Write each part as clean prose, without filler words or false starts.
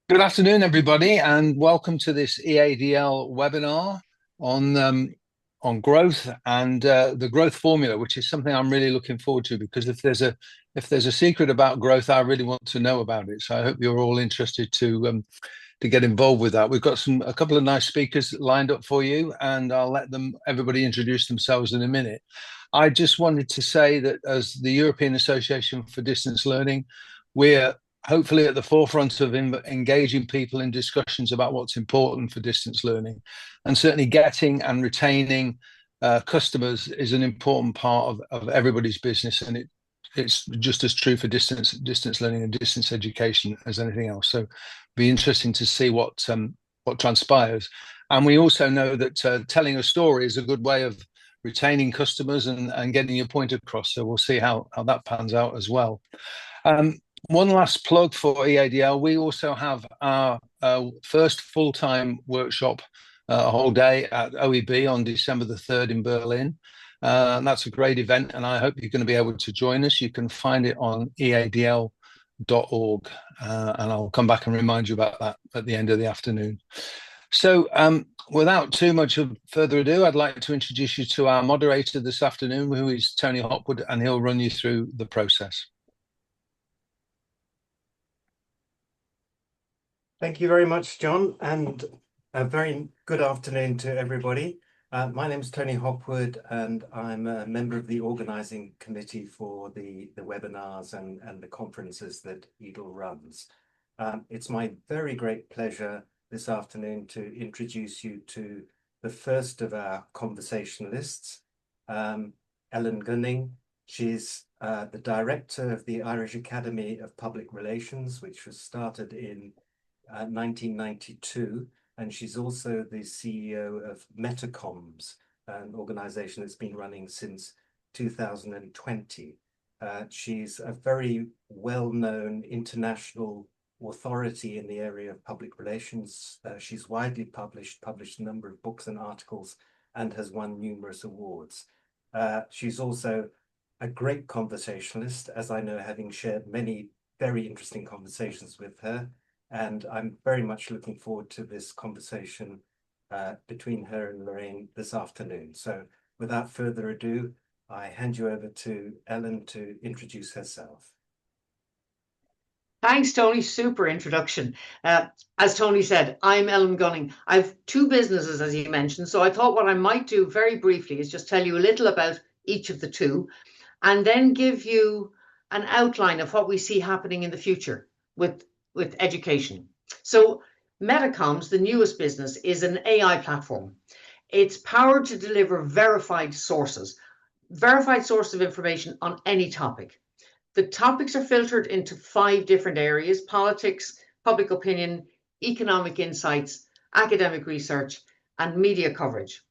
Good afternoon, everybody, and welcome to this EADL webinar on on growth and the growth formula, which is something I'm really looking forward to because if there's a secret about growth, I really want to know about it. So I hope you're all interested to get involved with that. We've got a couple of nice speakers lined up for you, and I'll let everybody introduce themselves in a minute. I just wanted to say that as the European Association for Distance Learning, we're hopefully at the forefront of engaging people in discussions about what's important for distance learning. And certainly getting and retaining customers is an important part of everybody's business. And it's just as true for distance learning and distance education as anything else. So be interesting to see what transpires. And we also know that telling a story is a good way of retaining customers and getting your point across. So we'll see how that pans out as well. One last plug for EADL. We also have our first full-time workshop, a whole day at OEB on December the 3rd in Berlin. And that's a great event, and I hope you're going to be able to join us. You can find it on eadl.org, and I'll come back and remind you about that at the end of the afternoon. So without too much of further ado, I'd like to introduce you to our moderator this afternoon, who is Tony Hopwood, and he'll run you through the process. Thank you very much, John, and a very good afternoon to everybody. My name is Tony Hopwood, and I'm a member of the organising committee for the webinars and the conferences that EADL runs. It's my very great pleasure this afternoon to introduce you to the first of our conversationalists, Ellen Gunning. She's the director of the Irish Academy of Public Relations, which was started in 1992, and she's also the CEO of Metacoms, an organization that's been running since 2020. She's a very well-known international authority in the area of public relations. She's widely published a number of books and articles, and has won numerous awards. She's also a great conversationalist, as I know, having shared many very interesting conversations with her. And I'm very much looking forward to this conversation between her and Lorraine this afternoon. So without further ado, I hand you over to Ellen to introduce herself. Thanks, Tony. Super introduction. As Tony said, I'm Ellen Gunning. I've two businesses, as you mentioned. So I thought what I might do very briefly is just tell you a little about each of the two, and then give you an outline of what we see happening in the future with education. So Metacoms, the newest business, is an AI platform. It's powered to deliver verified sources of information on any topic. The topics are filtered into 5 different areas: politics, public opinion, economic insights, academic research, and media coverage.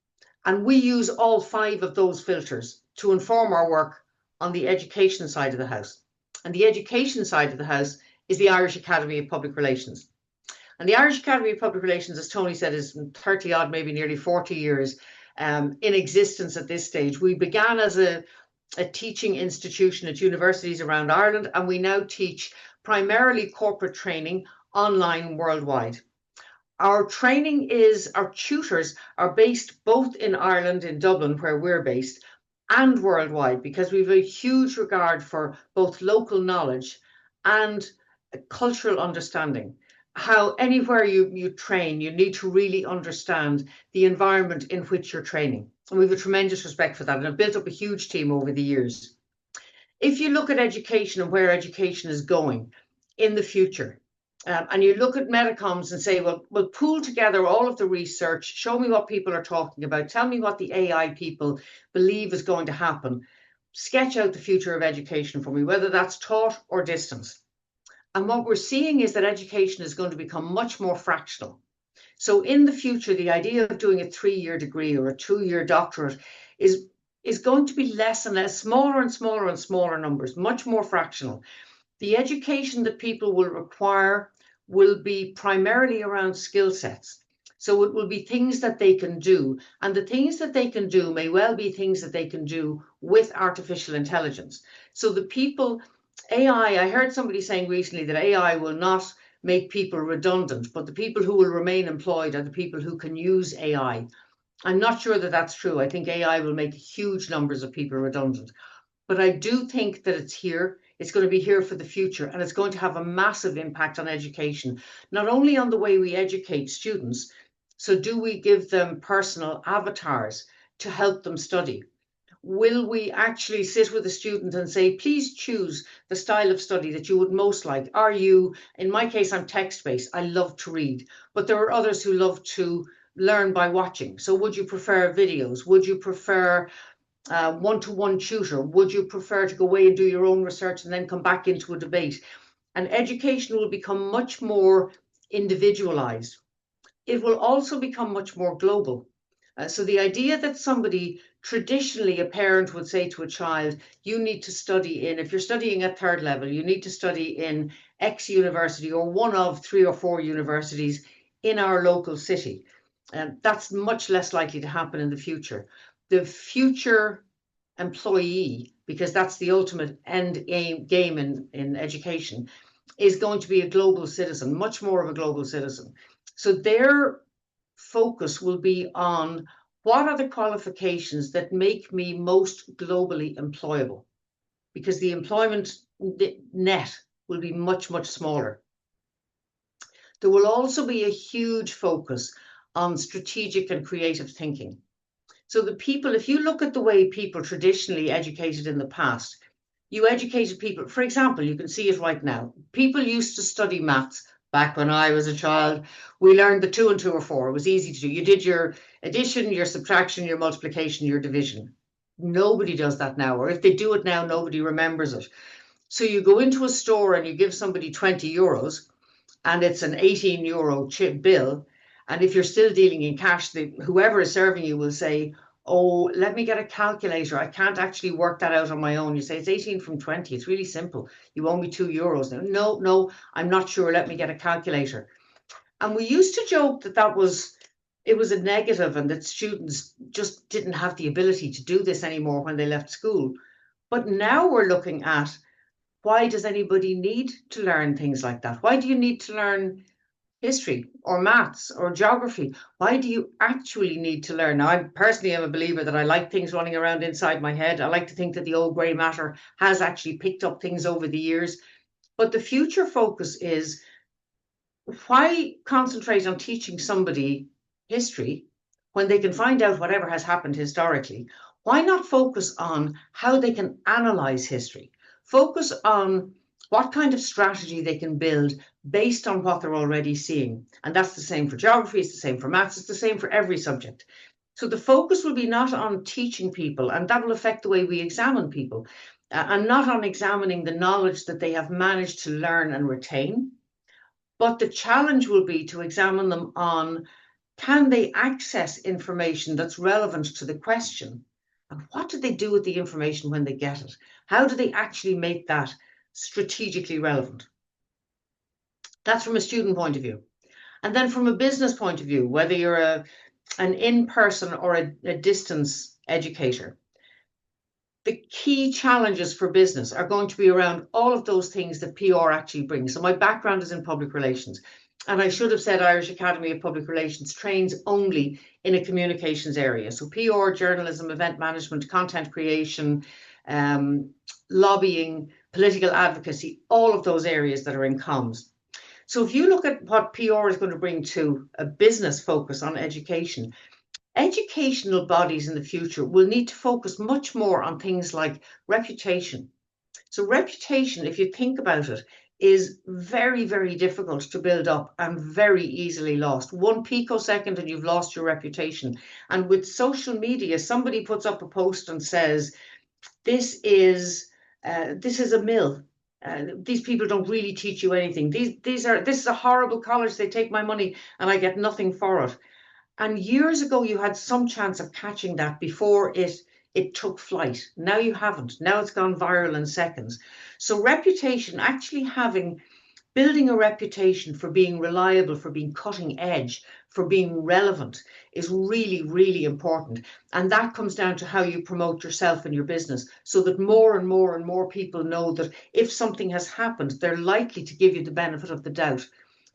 And we use all 5 of those filters to inform our work on the education side of the house. And the education side of the house is the Irish Academy of Public Relations. And the Irish Academy of Public Relations, as Tony said, is 30 odd, maybe nearly 40 years in existence at this stage. We began as a teaching institution at universities around Ireland, and we now teach primarily corporate training online worldwide. Our tutors are based both in Ireland, in Dublin, where we're based, and worldwide, because we have a huge regard for both local knowledge and cultural understanding. How anywhere you train, you need to really understand the environment in which you're training. And we have a tremendous respect for that, and I've built up a huge team over the years. If you look at education and where education is going in the future, and you look at Metacoms and say, well, we'll pool together all of the research, show me what people are talking about, tell me what the AI people believe is going to happen, sketch out the future of education for me, whether that's taught or distance. And what we're seeing is that education is going to become much more fractional. So in the future, the idea of doing a 3-year degree or a 2-year doctorate is going to be less and less, smaller and smaller and smaller numbers, much more fractional. The education that people will require will be primarily around skill sets. So it will be things that they can do. And the things that they can do may well be things that they can do with artificial intelligence. So the people, AI, I heard somebody saying recently that AI will not make people redundant, but the people who will remain employed are the people who can use AI. I'm not sure that that's true. I think AI will make huge numbers of people redundant. But I do think that it's here. It's going to be here for the future, and it's going to have a massive impact on education, not only on the way we educate students. So do we give them personal avatars to help them study? Will we actually sit with a student and say, please choose the style of study that you would most like? Are you, in my case, I'm text-based. I love to read, but there are others who love to learn by watching. So would you prefer videos? Would you prefer one-to-one tutor? Would you prefer to go away and do your own research and then come back into a debate? And education will become much more individualized. It will also become much more global. So the idea that somebody, traditionally a parent would say to a child, you need to study in, if you're studying at third level, you need to study in X university or one of 3 or 4 universities in our local city. That's much less likely to happen in the future. The future employee, because that's the ultimate end game in education, is going to be a global citizen, much more of a global citizen. So their focus will be on what are the qualifications that make me most globally employable, because the employment net will be much, much smaller. There will also be a huge focus on strategic and creative thinking. So the people, if you look at the way people traditionally educated in the past, you educated people, for example, you can see it right now. People used to study maths. Back when I was a child, we learned the 2 and 2 are 4. It was easy to do. You did your addition, your subtraction, your multiplication, your division. Nobody does that now, or if they do it now, nobody remembers it. So you go into a store and you give somebody 20 euros and it's an 18 euro chip bill. And if you're still dealing in cash, whoever is serving you will say, oh, let me get a calculator. I can't actually work that out on my own. You say, it's 18 from 20. It's really simple. You owe me 2 euros now. No, I'm not sure. Let me get a calculator. And we used to joke that it was a negative and that students just didn't have the ability to do this anymore when they left school. But now we're looking at, why does anybody need to learn things like that? Why do you need to learn history or maths or geography? Why do you actually need to learn? Now, I personally am a believer that I like things running around inside my head. I like to think that the old grey matter has actually picked up things over the years. But the future focus is, why concentrate on teaching somebody history when they can find out whatever has happened historically? Why not focus on how they can analyze history? Focus on what kind of strategy they can build based on what they're already seeing. And that's the same for geography, it's the same for maths, it's the same for every subject. So the focus will be not on teaching people, and that will affect the way we examine people, and not on examining the knowledge that they have managed to learn and retain. But the challenge will be to examine them on, can they access information that's relevant to the question? And what do they do with the information when they get it? How do they actually make that strategically relevant? That's from a student point of view. And then from a business point of view, whether you're an in-person or a distance educator, the key challenges for business are going to be around all of those things that PR actually brings. So my background is in public relations, and I should have said Irish Academy of Public Relations trains only in a communications area. So PR, journalism, event management, content creation, lobbying, political advocacy, all of those areas that are in comms. So if you look at what PR is going to bring to a business focus on education, educational bodies in the future will need to focus much more on things like reputation. So reputation, if you think about it, is very, very difficult to build up and very easily lost. 1 picosecond and you've lost your reputation. And with social media, somebody puts up a post and says, this is a mill. These people don't really teach you anything. This is a horrible college. They take my money and I get nothing for it. And years ago, you had some chance of catching that before it took flight. Now you haven't. Now it's gone viral in seconds. So reputation, actually building a reputation for being reliable, for being cutting edge, for being relevant is really, really important. And that comes down to how you promote yourself and your business, so that more and more and more people know that if something has happened, they're likely to give you the benefit of the doubt.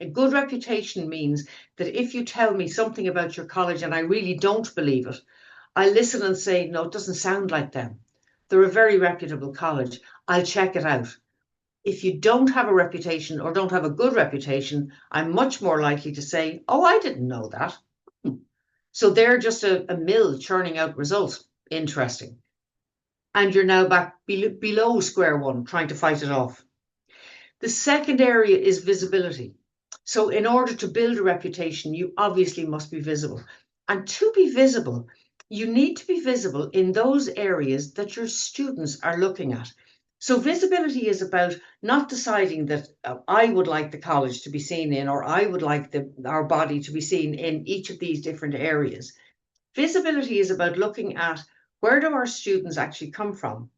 A good reputation means that if you tell me something about your college and I really don't believe it, I listen and say, no, it doesn't sound like them. They're a very reputable college. I'll check it out. If you don't have a reputation or don't have a good reputation, I'm much more likely to say, oh, I didn't know that. So they're just a mill churning out results. Interesting. And you're now back below square one, trying to fight it off. The second area is visibility. So in order to build a reputation, you obviously must be visible. And to be visible, you need to be visible in those areas that your students are looking at. So visibility is about not deciding that I would like the college to be seen in, or I would like our body to be seen in each of these different areas. Visibility is about looking at where do our students actually come from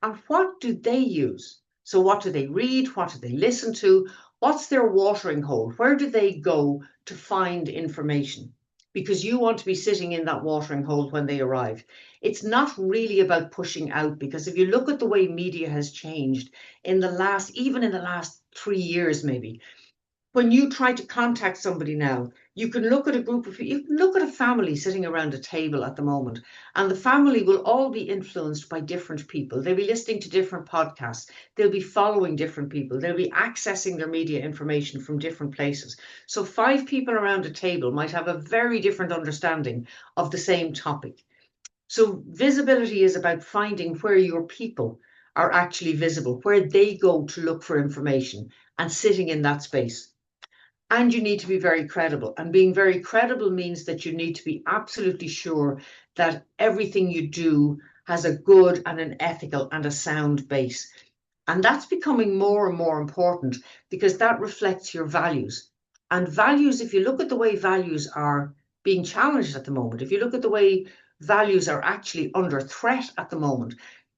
and what do they use? So what do they read? What do they listen to? What's their watering hole? Where do they go to find information? Because you want to be sitting in that watering hole when they arrive. It's not really about pushing out, because if you look at the way media has changed even in the last 3 years, maybe, when you try to contact somebody now, you can look at you can look at a family sitting around a table at the moment, and the family will all be influenced by different people. They'll be listening to different podcasts. They'll be following different people. They'll be accessing their media information from different places. So 5 people around a table might have a very different understanding of the same topic. So visibility is about finding where your people are actually visible, where they go to look for information, and sitting in that space. And you need to be very credible. And being very credible means that you need to be absolutely sure that everything you do has a good and an ethical and a sound base. And that's becoming more and more important, because that reflects your values. And values, if you look at the way values are being challenged at the moment, if you look at the way values are actually under threat at the moment,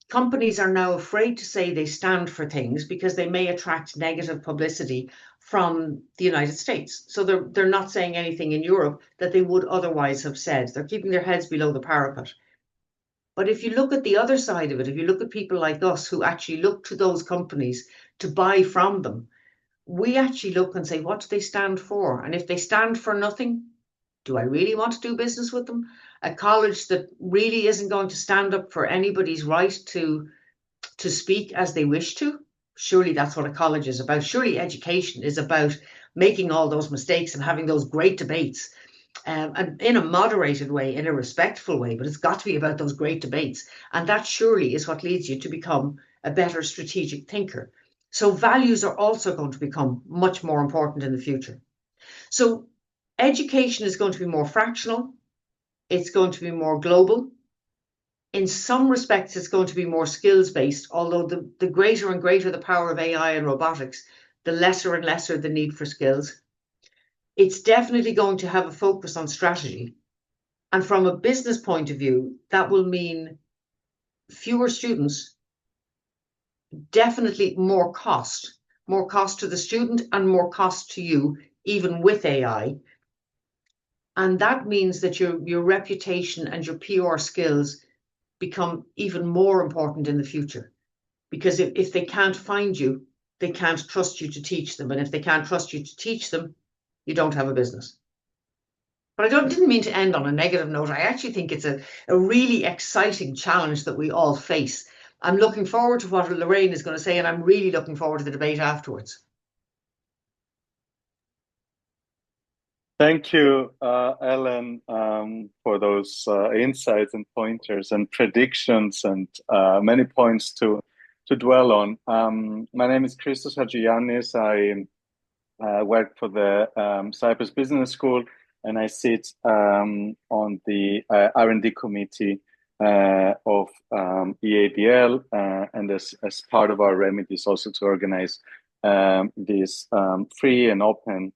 companies are now afraid to say they stand for things because they may attract negative publicity from the United States. So they're not saying anything in Europe that they would otherwise have said. They're keeping their heads below the parapet. But if you look at the other side of it, if you look at people like us who actually look to those companies to buy from them, we actually look and say, what do they stand for? And if they stand for nothing, do I really want to do business with them? A college that really isn't going to stand up for anybody's right to speak as they wish to? Surely that's what a college is about. Surely education is about making all those mistakes and having those great debates, and in a moderated way, in a respectful way, but it's got to be about those great debates. And that surely is what leads you to become a better strategic thinker. So values are also going to become much more important in the future. So education is going to be more fractional. It's going to be more global. In some respects, it's going to be more skills-based, although the greater and greater the power of AI and robotics, the lesser and lesser the need for skills. It's definitely going to have a focus on strategy. And from a business point of view, that will mean fewer students, definitely more cost to the student and more cost to you, even with AI. And that means that your reputation and your PR skills become even more important in the future, because if they can't find you, they can't trust you to teach them, and if they can't trust you to teach them, you don't have a business. But I didn't mean to end on a negative note. I actually think it's a really exciting challenge that we all face. I'm looking forward to what Lorraine is going to say, and I'm really looking forward to the debate afterwards. Thank you, Ellen, for those insights and pointers and predictions and many points to dwell on. My name is Christos Hadjiyannis. I work for the Cyprus Business School, and I sit on the R&D committee of EADL, and as part of our remit is also to organize these free and open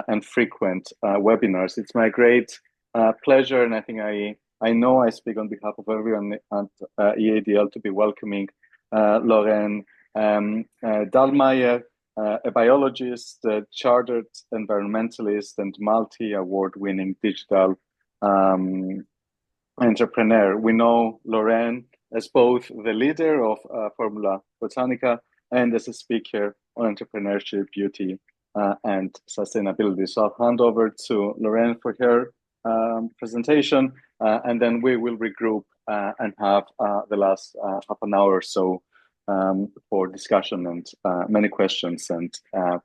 and frequent webinars. It's my great pleasure, and I think I know I speak on behalf of everyone at EADL to be welcoming Lorraine Dallmeier, a biologist, a chartered environmentalist, and multi-award-winning digital entrepreneur. We know Lorraine as both the leader of Formula Botanica and as a speaker on entrepreneurship, beauty, and sustainability. So I'll hand over to Lorraine for her presentation, and then we will regroup and have the last half an hour or so for discussion and many questions and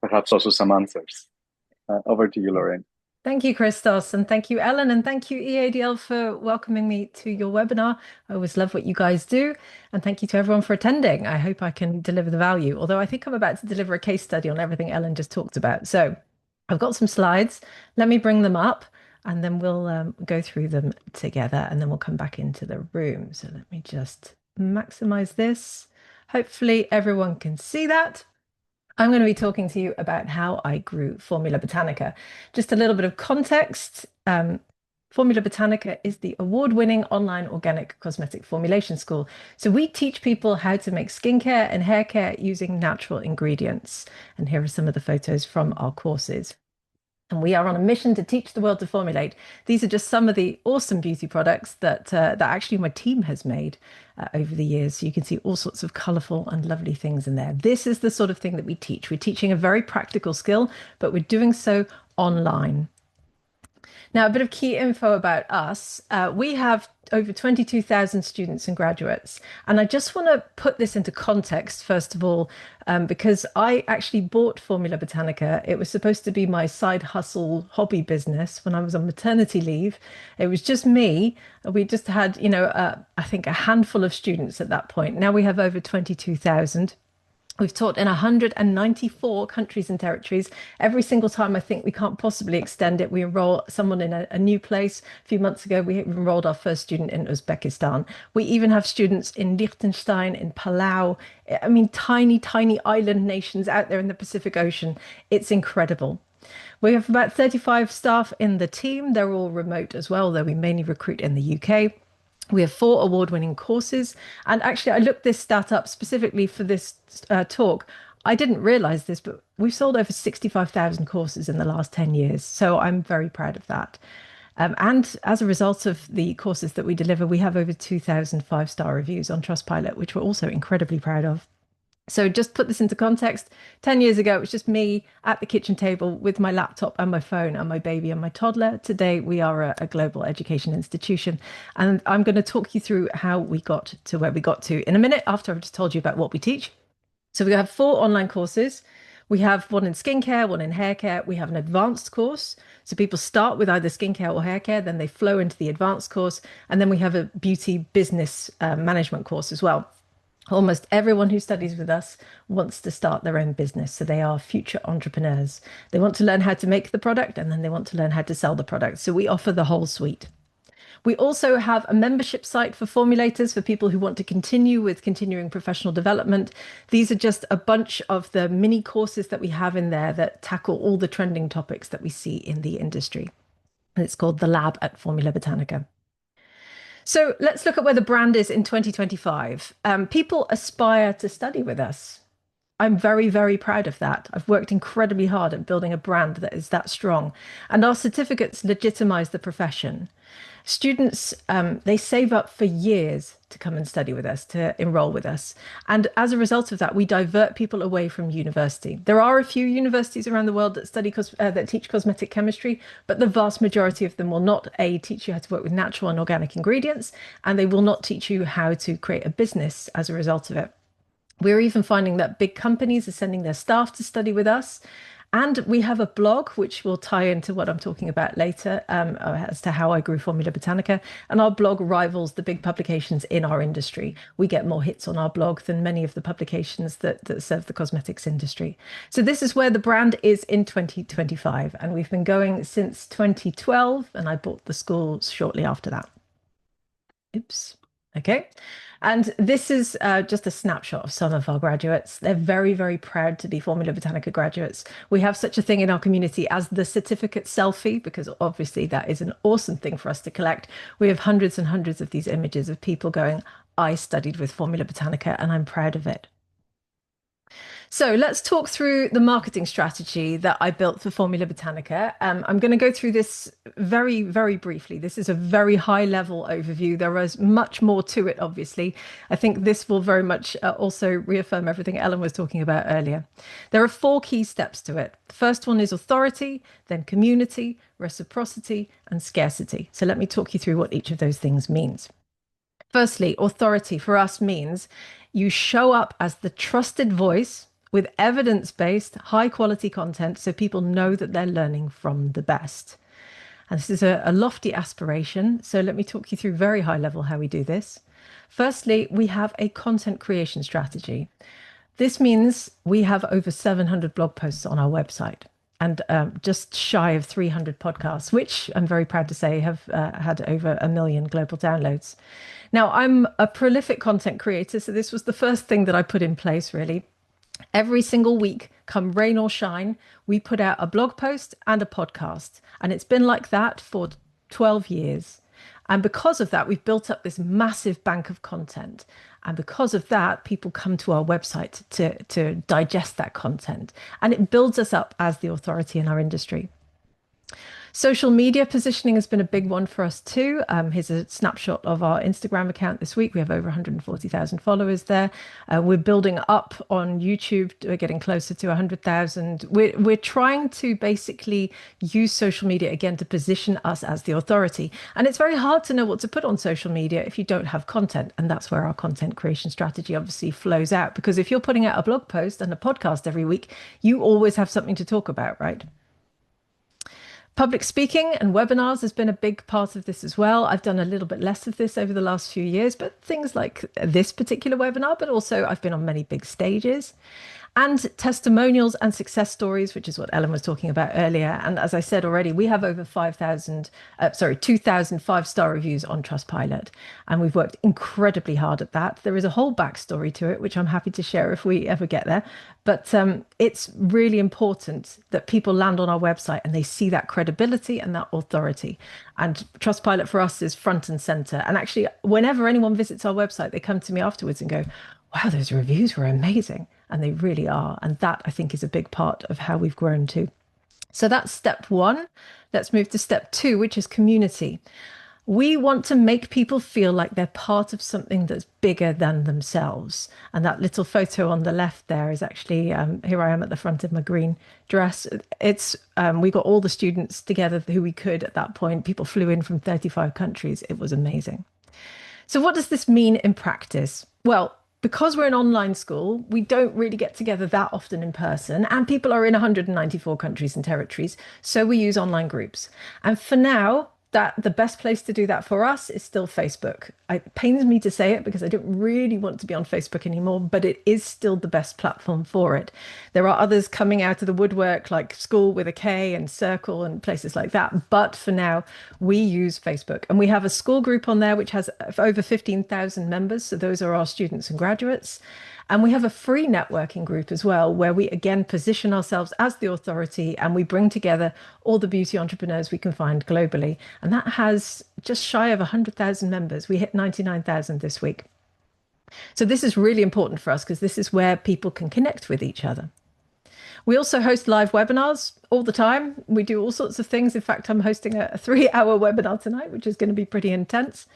perhaps also some answers. Over to you, Lorraine. Thank you, Christos, and thank you, Ellen, and thank you, EADL, for welcoming me to your webinar. I always love what you guys do, and thank you to everyone for attending. I hope I can deliver the value, although I think I'm about to deliver a case study on everything Ellen just talked about. So I've got some slides. Let me bring them up, and then we'll go through them together, and then we'll come back into the room. So let me just maximize this. Hopefully everyone can see that. I'm going to be talking to you about how I grew Formula Botanica. Just a little bit of context. Formula Botanica is the award-winning online organic cosmetic formulation school. So we teach people how to make skincare and hair care using natural ingredients. And here are some of the photos from our courses. And we are on a mission to teach the world to formulate. These are just some of the awesome beauty products that actually my team has made over the years. So you can see all sorts of colorful and lovely things in there. This is the sort of thing that we teach. We're teaching a very practical skill, but we're doing so online. Now, a bit of key info about us. We have over 22,000 students and graduates. And I just want to put this into context, first of all, because I actually bought Formula Botanica. It was supposed to be my side hustle hobby business when I was on maternity leave. It was just me. We just had, I think a handful of students at that point. Now we have over 22,000. We've taught in 194 countries and territories. Every single time I think we can't possibly extend it, we enroll someone in a new place. A few months ago, we enrolled our first student in Uzbekistan. We even have students in Liechtenstein, in Palau. I mean, tiny, tiny island nations out there in the Pacific Ocean. It's incredible. We have about 35 staff in the team. They're all remote as well, though we mainly recruit in the UK. We have 4 award-winning courses. And actually, I looked this stat up specifically for this talk. I didn't realize this, but we've sold over 65,000 courses in the last 10 years. So I'm very proud of that. And as a result of the courses that we deliver, we have over 2,000 5-star reviews on Trustpilot, which we're also incredibly proud of. So just put this into context. 10 years ago, it was just me at the kitchen table with my laptop and my phone and my baby and my toddler. Today, we are a global education institution. And I'm going to talk you through how we got to where we got to in a minute after I've just told you about what we teach. So we have 4 online courses. We have one in skincare, one in hair care. We have an advanced course. So people start with either skincare or hair care, then they flow into the advanced course. And then we have a beauty business management course as well. Almost everyone who studies with us wants to start their own business. So they are future entrepreneurs. They want to learn how to make the product, and then they want to learn how to sell the product. So we offer the whole suite. We also have a membership site for formulators, for people who want to continue with continuing professional development. These are just a bunch of the mini courses that we have in there that tackle all the trending topics that we see in the industry. And it's called The Lab at Formula Botanica. So let's look at where the brand is in 2025. People aspire to study with us. I'm very, very proud of that. I've worked incredibly hard at building a brand that is that strong. And our certificates legitimize the profession. Students, they save up for years to come and study with us, to enroll with us. And as a result of that, we divert people away from university. There are a few universities around the world that that teach cosmetic chemistry, but the vast majority of them will not teach you how to work with natural and organic ingredients, and they will not teach you how to create a business as a result of it. We're even finding that big companies are sending their staff to study with us. And we have a blog, which will tie into what I'm talking about later, as to how I grew Formula Botanica. And our blog rivals the big publications in our industry. We get more hits on our blog than many of the publications that serve the cosmetics industry. So this is where the brand is in 2025. And we've been going since 2012, and I bought the school shortly after that. Oops. Okay. And this is just a snapshot of some of our graduates. They're very, very proud to be Formula Botanica graduates. We have such a thing in our community as the certificate selfie, because obviously that is an awesome thing for us to collect. We have hundreds and hundreds of these images of people going, I studied with Formula Botanica and I'm proud of it. So let's talk through the marketing strategy that I built for Formula Botanica. I'm going to go through this very, very briefly. This is a very high level overview. There is much more to it, obviously. I think this will very much also reaffirm everything Ellen was talking about earlier. There are 4 key steps to it. The first one is authority, then community, reciprocity, and scarcity. So let me talk you through what each of those things means. Firstly, authority for us means you show up as the trusted voice with evidence-based, high-quality content so people know that they're learning from the best. And this is a lofty aspiration, so let me talk you through very high level how we do this. Firstly, we have a content creation strategy. This means we have over 700 blog posts on our website and just shy of 300 podcasts, which I'm very proud to say have had over 1 million global downloads. Now, I'm a prolific content creator, so this was the first thing that I put in place, really. Every single week, come rain or shine, we put out a blog post and a podcast. And it's been like that for 12 years. And because of that, we've built up this massive bank of content. And because of that, people come to our website to digest that content. And it builds us up as the authority in our industry. Social media positioning has been a big one for us too. Here's a snapshot of our Instagram account this week. We have over 140,000 followers there. We're building up on YouTube. We're getting closer to 100,000. We're trying to basically use social media again to position us as the authority. And it's very hard to know what to put on social media if you don't have content. And that's where our content creation strategy obviously flows out. Because if you're putting out a blog post and a podcast every week, you always have something to talk about, right? Public speaking and webinars has been a big part of this as well. I've done a little bit less of this over the last few years, but things like this particular webinar, but also I've been on many big stages. And testimonials and success stories, which is what Ellen was talking about earlier. And as I said already, we have over 2,000 5-star reviews on Trustpilot. And we've worked incredibly hard at that. There is a whole backstory to it, which I'm happy to share if we ever get there. But it's really important that people land on our website and they see that credibility and that authority. And Trustpilot for us is front and center. And actually, whenever anyone visits our website, they come to me afterwards and go, wow, those reviews were amazing. And they really are. And that, I think, is a big part of how we've grown too. So that's step 1. Let's move to step 2, which is community. We want to make people feel like they're part of something that's bigger than themselves. And that little photo on the left there is actually, here I am at the front of my green dress. It's we got all the students together who we could at that point. People flew in from 35 countries. It was amazing. So what does this mean in practice? Well, because we're an online school, we don't really get together that often in person, and people are in 194 countries and territories, so we use online groups. And for now, that the best place to do that for us is still Facebook. It pains me to say it because I don't really want to be on Facebook anymore, but it is still the best platform for it. There are others coming out of the woodwork like School with a K and Circle and places like that. But for now, we use Facebook, and we have a school group on there which has over 15,000 members. So those are our students and graduates. And we have a free networking group as well, where we again position ourselves as the authority and we bring together all the beauty entrepreneurs we can find globally. And that has just shy of 100,000 members. We hit 99,000 this week. So this is really important for us because this is where people can connect with each other. We also host live webinars all the time. We do all sorts of things. In fact, I'm hosting a 3-hour webinar tonight, which is going to be pretty intense.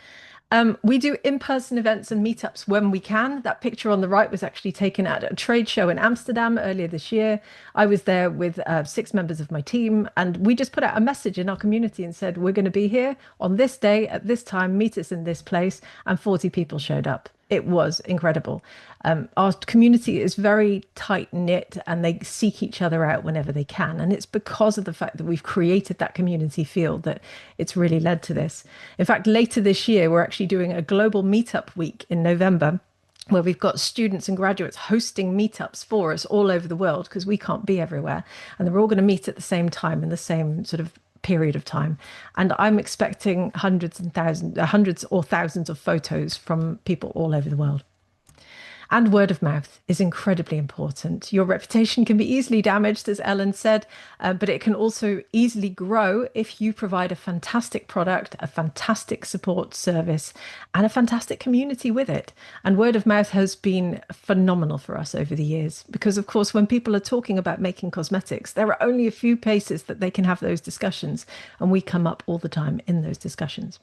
We do in-person events and meetups when we can. That picture on the right was actually taken at a trade show in Amsterdam earlier this year. I was there with 6 members of my team, and we just put out a message in our community and said, we're going to be here on this day at this time, meet us in this place, and 40 people showed up. It was incredible. Our community is very tight-knit and they seek each other out whenever they can. And it's because of the fact that we've created that community feel that it's really led to this. In fact, later this year, we're actually doing a global meetup week in November, where we've got students and graduates hosting meetups for us all over the world because we can't be everywhere. And they're all going to meet at the same time in the same sort of period of time. And I'm expecting hundreds or thousands of photos from people all over the world. And word of mouth is incredibly important. Your reputation can be easily damaged, as Ellen said, but it can also easily grow if you provide a fantastic product, a fantastic support service, and a fantastic community with it. And word of mouth has been phenomenal for us over the years because, of course, when people are talking about making cosmetics, there are only a few places that they can have those discussions, and we come up all the time in those discussions.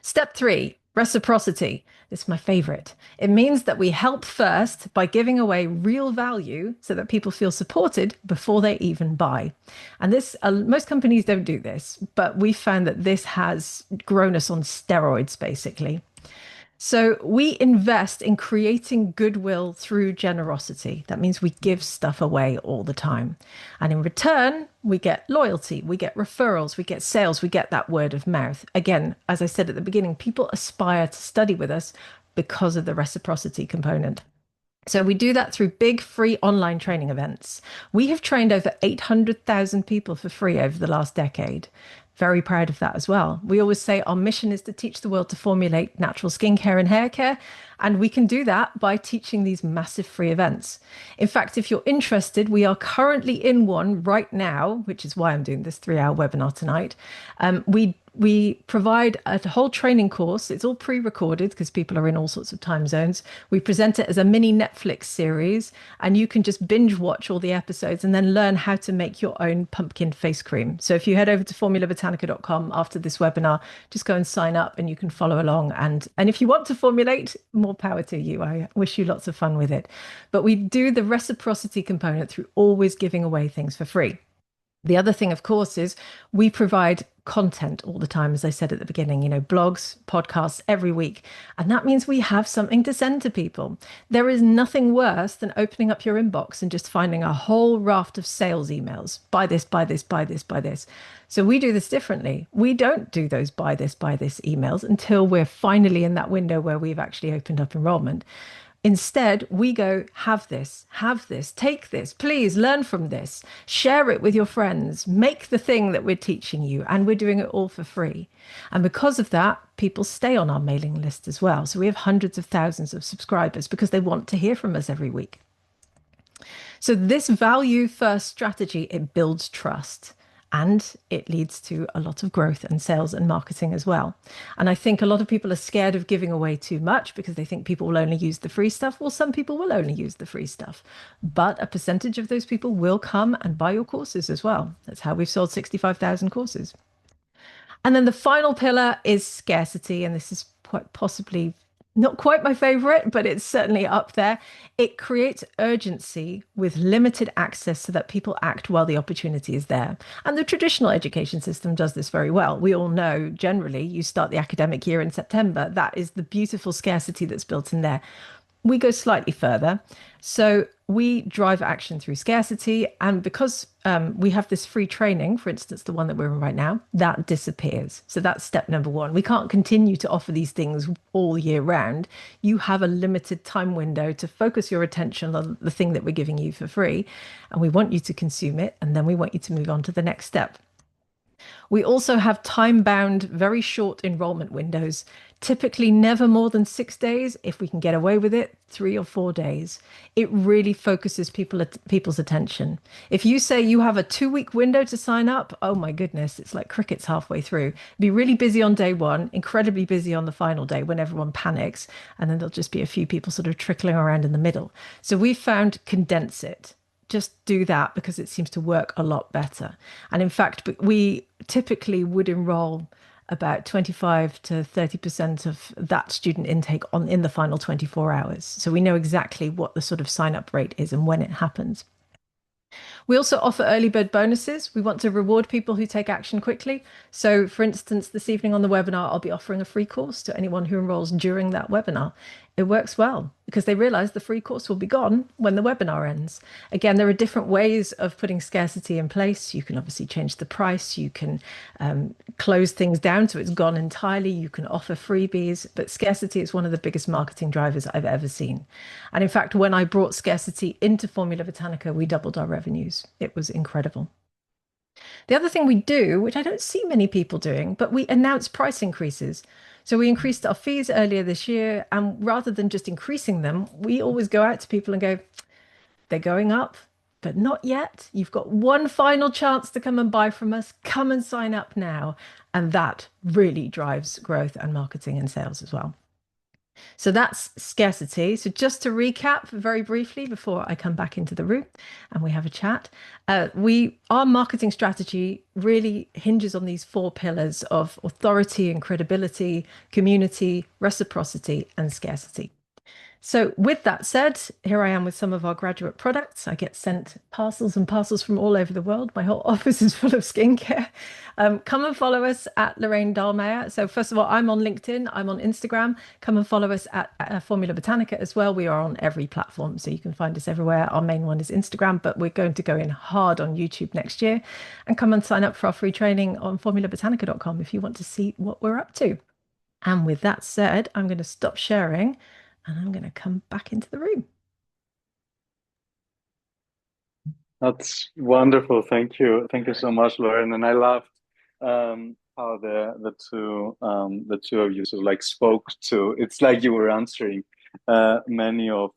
Step 3, reciprocity. This is my favorite. It means that we help first by giving away real value so that people feel supported before they even buy. And this, most companies don't do this, but we found that this has grown us on steroids, basically. So we invest in creating goodwill through generosity. That means we give stuff away all the time. And in return, we get loyalty, we get referrals, we get sales, we get that word of mouth. Again, as I said at the beginning, people aspire to study with us because of the reciprocity component. So we do that through big free online training events. We have trained over 800,000 people for free over the last decade. Very proud of that as well. We always say our mission is to teach the world to formulate natural skincare and hair care. And we can do that by teaching these massive free events. In fact, if you're interested, we are currently in one right now, which is why I'm doing this 3-hour webinar tonight. We provide a whole training course. It's all pre-recorded because people are in all sorts of time zones. We present it as a mini Netflix series, and you can just binge watch all the episodes and then learn how to make your own pumpkin face cream. So if you head over to formulabotanica.com after this webinar, just go and sign up and you can follow along. And if you want to formulate, more power to you. I wish you lots of fun with it. But we do the reciprocity component through always giving away things for free. The other thing, of course, is we provide content all the time, as I said at the beginning, blogs, podcasts every week. And that means we have something to send to people. There is nothing worse than opening up your inbox and just finding a whole raft of sales emails. Buy this, buy this, buy this, buy this. So we do this differently. We don't do those buy this emails until we're finally in that window where we've actually opened up enrollment. Instead, we go, have this, take this, please learn from this, share it with your friends, make the thing that we're teaching you, and we're doing it all for free. And because of that, people stay on our mailing list as well. So we have hundreds of thousands of subscribers because they want to hear from us every week. So this value first strategy, it builds trust. And it leads to a lot of growth and sales and marketing as well. And I think a lot of people are scared of giving away too much because they think people will only use the free stuff. Well, some people will only use the free stuff, but a percentage of those people will come and buy your courses as well. That's how we've sold 65,000 courses. And then the final pillar is scarcity. And this is quite possibly not quite my favorite, but it's certainly up there. It creates urgency with limited access so that people act while the opportunity is there. And the traditional education system does this very well. We all know generally you start the academic year in September. That is the beautiful scarcity that's built in there. We go slightly further. So we drive action through scarcity. And because we have this free training, for instance, the one that we're in right now, that disappears. So that's step number 1. We can't continue to offer these things all year round. You have a limited time window to focus your attention on the thing that we're giving you for free. And we want you to consume it. And then we want you to move on to the next step. We also have time-bound, very short enrollment windows, typically never more than 6 days. If we can get away with it, 3 or 4 days. It really focuses people's attention. If you say you have a 2-week window to sign up, oh my goodness, it's like crickets halfway through. Be really busy on day 1, incredibly busy on the final day when everyone panics, and then there'll just be a few people sort of trickling around in the middle. So we found condense it. Just do that because it seems to work a lot better. And in fact, we typically would enroll about 25 to 30% of that student intake in the final 24 hours. So we know exactly what the sort of sign up rate is and when it happens. We also offer early bird bonuses. We want to reward people who take action quickly. So for instance, this evening on the webinar, I'll be offering a free course to anyone who enrolls during that webinar. It works well because they realize the free course will be gone when the webinar ends. Again, there are different ways of putting scarcity in place. You can obviously change the price. You can close things down so it's gone entirely. You can offer freebies, but scarcity is one of the biggest marketing drivers I've ever seen. And in fact, when I brought scarcity into Formula Botanica, we doubled our revenues. It was incredible. The other thing we do, which I don't see many people doing, but we announce price increases. So we increased our fees earlier this year, and rather than just increasing them, we always go out to people and go, they're going up, but not yet. You've got one final chance to come and buy from us. Come and sign up now. And that really drives growth and marketing and sales as well. So that's scarcity. So just to recap very briefly before I come back into the room and we have a chat, our marketing strategy really hinges on these four pillars of authority and credibility, community, reciprocity, and scarcity. So with that said, here I am with some of our graduate products. I get sent parcels and parcels from all over the world. My whole office is full of skincare. Come and follow us at Lorraine Dallmeier. So first of all, I'm on LinkedIn. I'm on Instagram. Come and follow us at Formula Botanica as well. We are on every platform, so you can find us everywhere. Our main one is Instagram, but we're going to go in hard on YouTube next year. And come and sign up for our free training on formulabotanica.com if you want to see what we're up to. And with that said, I'm going to stop sharing. And I'm going to come back into the room. That's wonderful. Thank you. Thank you so much, Lauren. And I loved how the two of you sort of like spoke to. It's like you were answering many of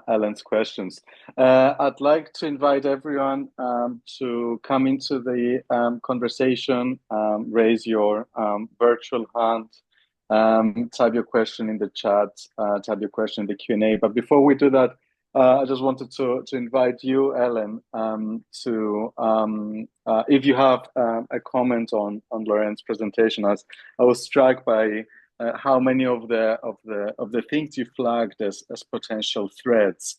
Ellen's questions. I'd like to invite everyone to come into the conversation. Raise your virtual hand. Type your question in the chat, type your question in the Q&A. But before we do that, I just wanted to invite you, Ellen, to if you have a comment on Lorraine's presentation. As I was struck by how many of the things you flagged as potential threats.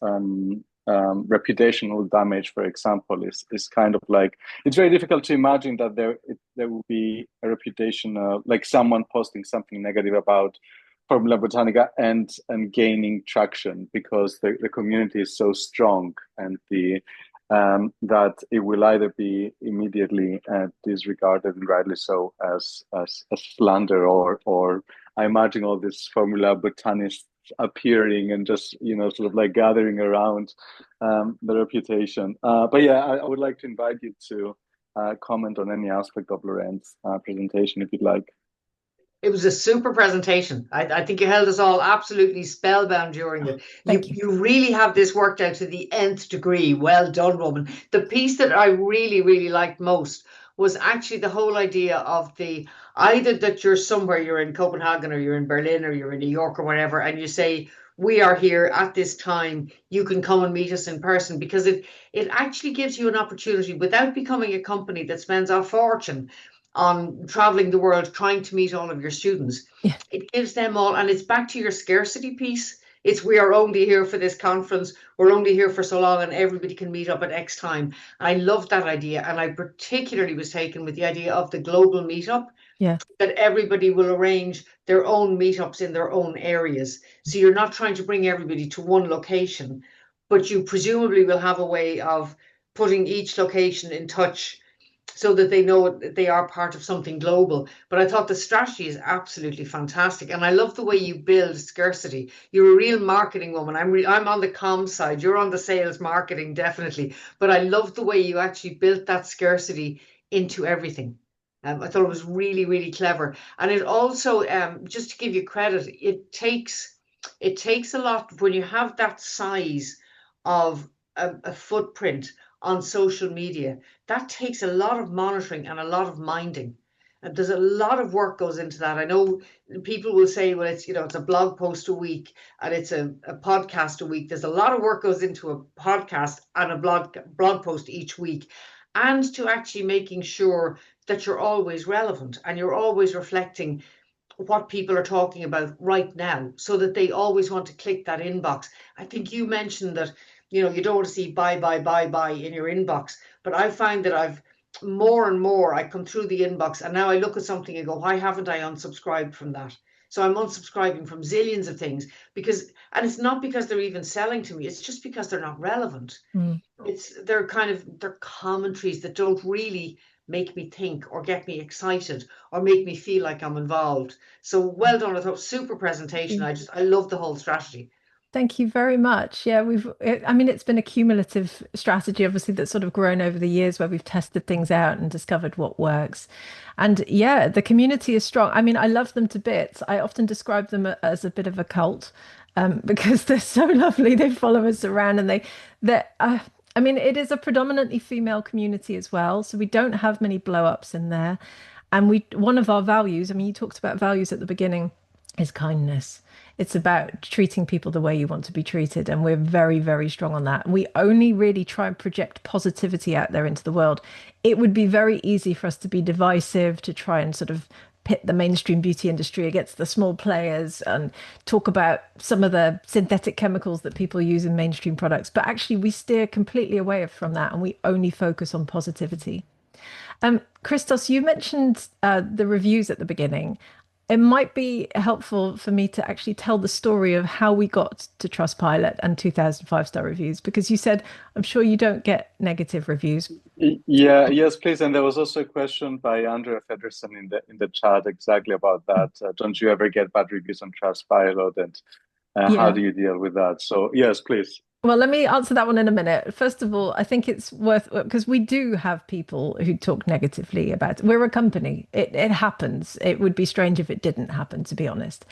Reputational damage, for example, is kind of like, it's very difficult to imagine that there will be a reputation like someone posting something negative about Formula Botanica and gaining traction, because the community is so strong, and that it will either be immediately disregarded, and rightly so, as slander, or I imagine all these Formula Botanists appearing and just sort of like gathering around the reputation. But yeah, I would like to invite you to comment on any aspect of Lorraine's presentation if you'd like. It was a super presentation. I think you held us all absolutely spellbound during it. You really have this worked out to the nth degree. Well done, woman. The piece that I really, really liked most was actually the whole idea of either that you're somewhere, you're in Copenhagen or you're in Berlin or you're in New York or whatever, and you say, we are here at this time, you can come and meet us in person, because it actually gives you an opportunity, without becoming a company that spends a fortune on traveling the world trying to meet all of your students. Yeah. It gives them all, and it's back to your scarcity piece. It's, we are only here for this conference, we're only here for so long, and everybody can meet up at X time. I love that idea, and I particularly was taken with the idea of the global meetup. Yeah. That everybody will arrange their own meetups in their own areas. So you're not trying to bring everybody to one location, but you presumably will have a way of putting each location in touch so that they know that they are part of something global. But I thought the strategy is absolutely fantastic. And I love the way you build scarcity. You're a real marketing woman. I'm on the comms side. You're on the sales marketing, definitely. But I love the way you actually built that scarcity into everything. I thought it was really, really clever. And it also, just to give you credit, it takes a lot when you have that size of a footprint on social media. That takes a lot of monitoring and a lot of minding. And there's a lot of work goes into that. I know people will say, well, it's a blog post a week and it's a podcast a week. There's a lot of work goes into a podcast and a blog post each week, and to actually making sure that you're always relevant and you're always reflecting what people are talking about right now, so that they always want to click that inbox. I think you mentioned that you don't want to see buy in your inbox, but I find that I've more and more, I come through the inbox and now I look at something and go, why haven't I unsubscribed from that? So I'm unsubscribing from zillions of things, and it's not because they're even selling to me, it's just because they're not relevant. They're commentaries that don't really make me think or get me excited or make me feel like I'm involved. So well done. I thought super presentation. I love the whole strategy. Thank you very much. Yeah, I mean, it's been a cumulative strategy, obviously, that's sort of grown over the years where we've tested things out and discovered what works. And yeah, the community is strong. I mean, I love them to bits. I often describe them as a bit of a cult, because they're so lovely. They follow us around and I mean, it is a predominantly female community as well. So we don't have many blow ups in there. And one of our values, I mean, you talked about values at the beginning, is kindness. It's about treating people the way you want to be treated. And we're very, very strong on that. We only really try and project positivity out there into the world. It would be very easy for us to be divisive, to try and sort of pit the mainstream beauty industry against the small players and talk about some of the synthetic chemicals that people use in mainstream products. But actually, we steer completely away from that and we only focus on positivity. Christos, you mentioned the reviews at the beginning. It might be helpful for me to actually tell the story of how we got to Trustpilot and 2,000 5-star reviews, because you said, I'm sure you don't get negative reviews. Yeah, yes, please. And there was also a question by Andrea Federson in the chat exactly about that. Don't you ever get bad reviews on Trustpilot, and how Yeah. do you deal with that? So yes, please. Well, let me answer that one in a minute. First of all, I think it's worth, because we do have people who talk negatively about it. We're a company. It happens. It would be strange if it didn't happen, to be honest.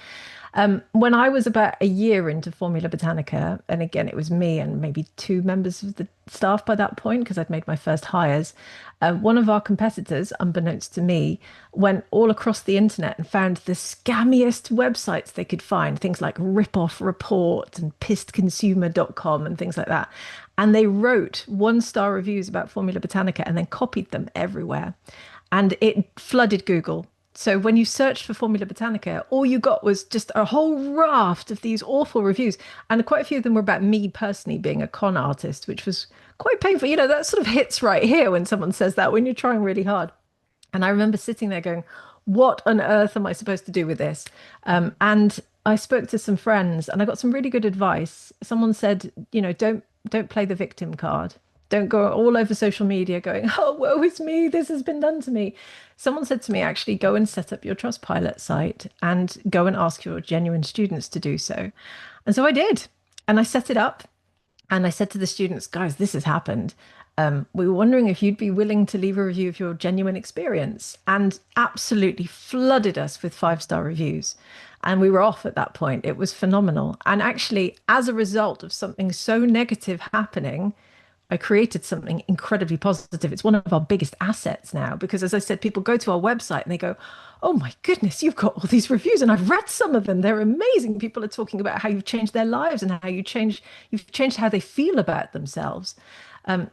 When I was about a year into Formula Botanica, and again, it was me and maybe two members of the staff by that point, because I'd made my first hires. One of our competitors, unbeknownst to me, went all across the internet and found the scammiest websites they could find, things like Ripoff Report and pissedconsumer.com and things like that. And they wrote 1-star reviews about Formula Botanica and then copied them everywhere. And it flooded Google. So when you searched for Formula Botanica, all you got was just a whole raft of these awful reviews. And quite a few of them were about me personally being a con artist, which was quite painful. You know, that sort of hits right here when someone says that, when you're trying really hard. And I remember sitting there going, what on earth am I supposed to do with this? And I spoke to some friends and I got some really good advice. Someone said, you know, don't play the victim card. Don't go all over social media going, oh, woe is me, this has been done to me. Someone said to me, actually, go and set up your Trustpilot site and go and ask your genuine students to do so. And so I did. And I set it up and I said to the students, guys, this has happened. We were wondering if you'd be willing to leave a review of your genuine experience, and absolutely flooded us with 5-star reviews. And we were off at that point. It was phenomenal. And actually, as a result of something so negative happening, I created something incredibly positive. It's one of our biggest assets now, because as I said, people go to our website and they go, oh my goodness, you've got all these reviews and I've read some of them. They're amazing. People are talking about how you've changed their lives and how you've changed how they feel about themselves.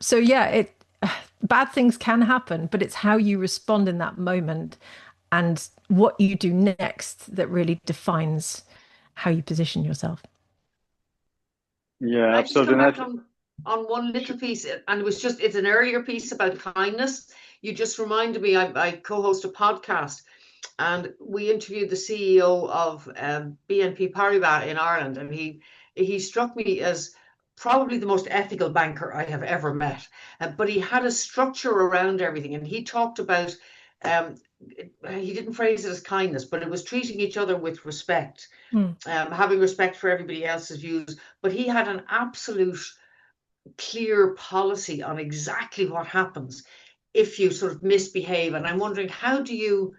So yeah, bad things can happen, but it's how you respond in that moment and what you do next that really defines how you position yourself. Yeah, I just come absolutely. back on one little piece, and it's an earlier piece about kindness. You just reminded me, I co-host a podcast, and we interviewed the CEO of BNP Paribas in Ireland, and he struck me as probably the most ethical banker I have ever met. But he had a structure around everything, and he talked about, he didn't phrase it as kindness, but it was treating each other with respect, having respect for everybody else's views. But he had an absolute clear policy on exactly what happens if you sort of misbehave. And I'm wondering, how do you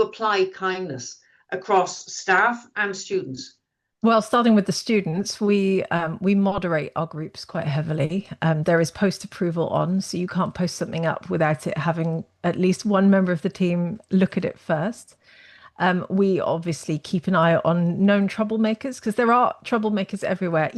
apply kindness across staff and students? Well, starting with the students, we moderate our groups quite heavily. There is post approval on, so you can't post something up without it having at least one member of the team look at it first. We obviously keep an eye on known troublemakers, because there are troublemakers everywhere.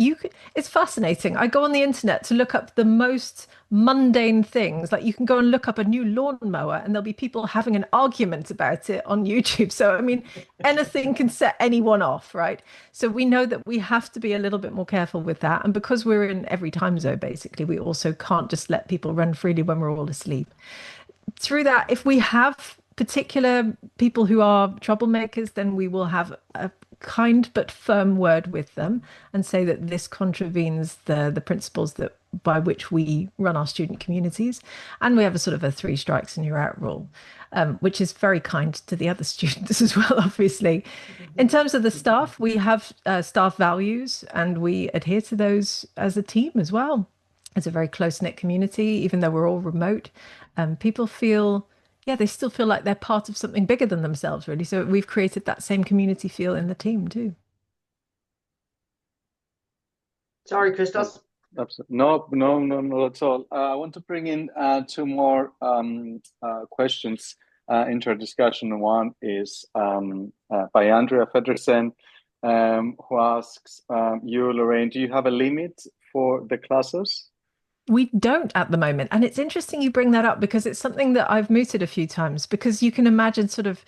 It's fascinating. I go on the internet to look up the most mundane things. Like, you can go and look up a new lawnmower and there'll be people having an argument about it on YouTube. So, I mean, anything can set anyone off, right? So we know that we have to be a little bit more careful with that. And because we're in every time zone, basically, we also can't just let people run freely when we're all asleep. Through that, if we have particular people who are troublemakers, then we will have a kind but firm word with them and say that this contravenes the principles that by which we run our student communities. And we have a sort of a 3 strikes and you're out rule, which is very kind to the other students as well, obviously. In terms of the staff, we have staff values and we adhere to those as a team as well. It's a very close-knit community, even though we're all remote. People feel, yeah, they still feel like they're part of something bigger than themselves, really. So we've created that same community feel in the team too. Sorry, Christos. Absolutely. No, not at all. I want to bring in 2 more questions into our discussion. One is by Andrea Feddersen, who asks you, Lorraine, do you have a limit for the classes? We don't at the moment. And it's interesting you bring that up because it's something that I've mooted a few times, because you can imagine sort of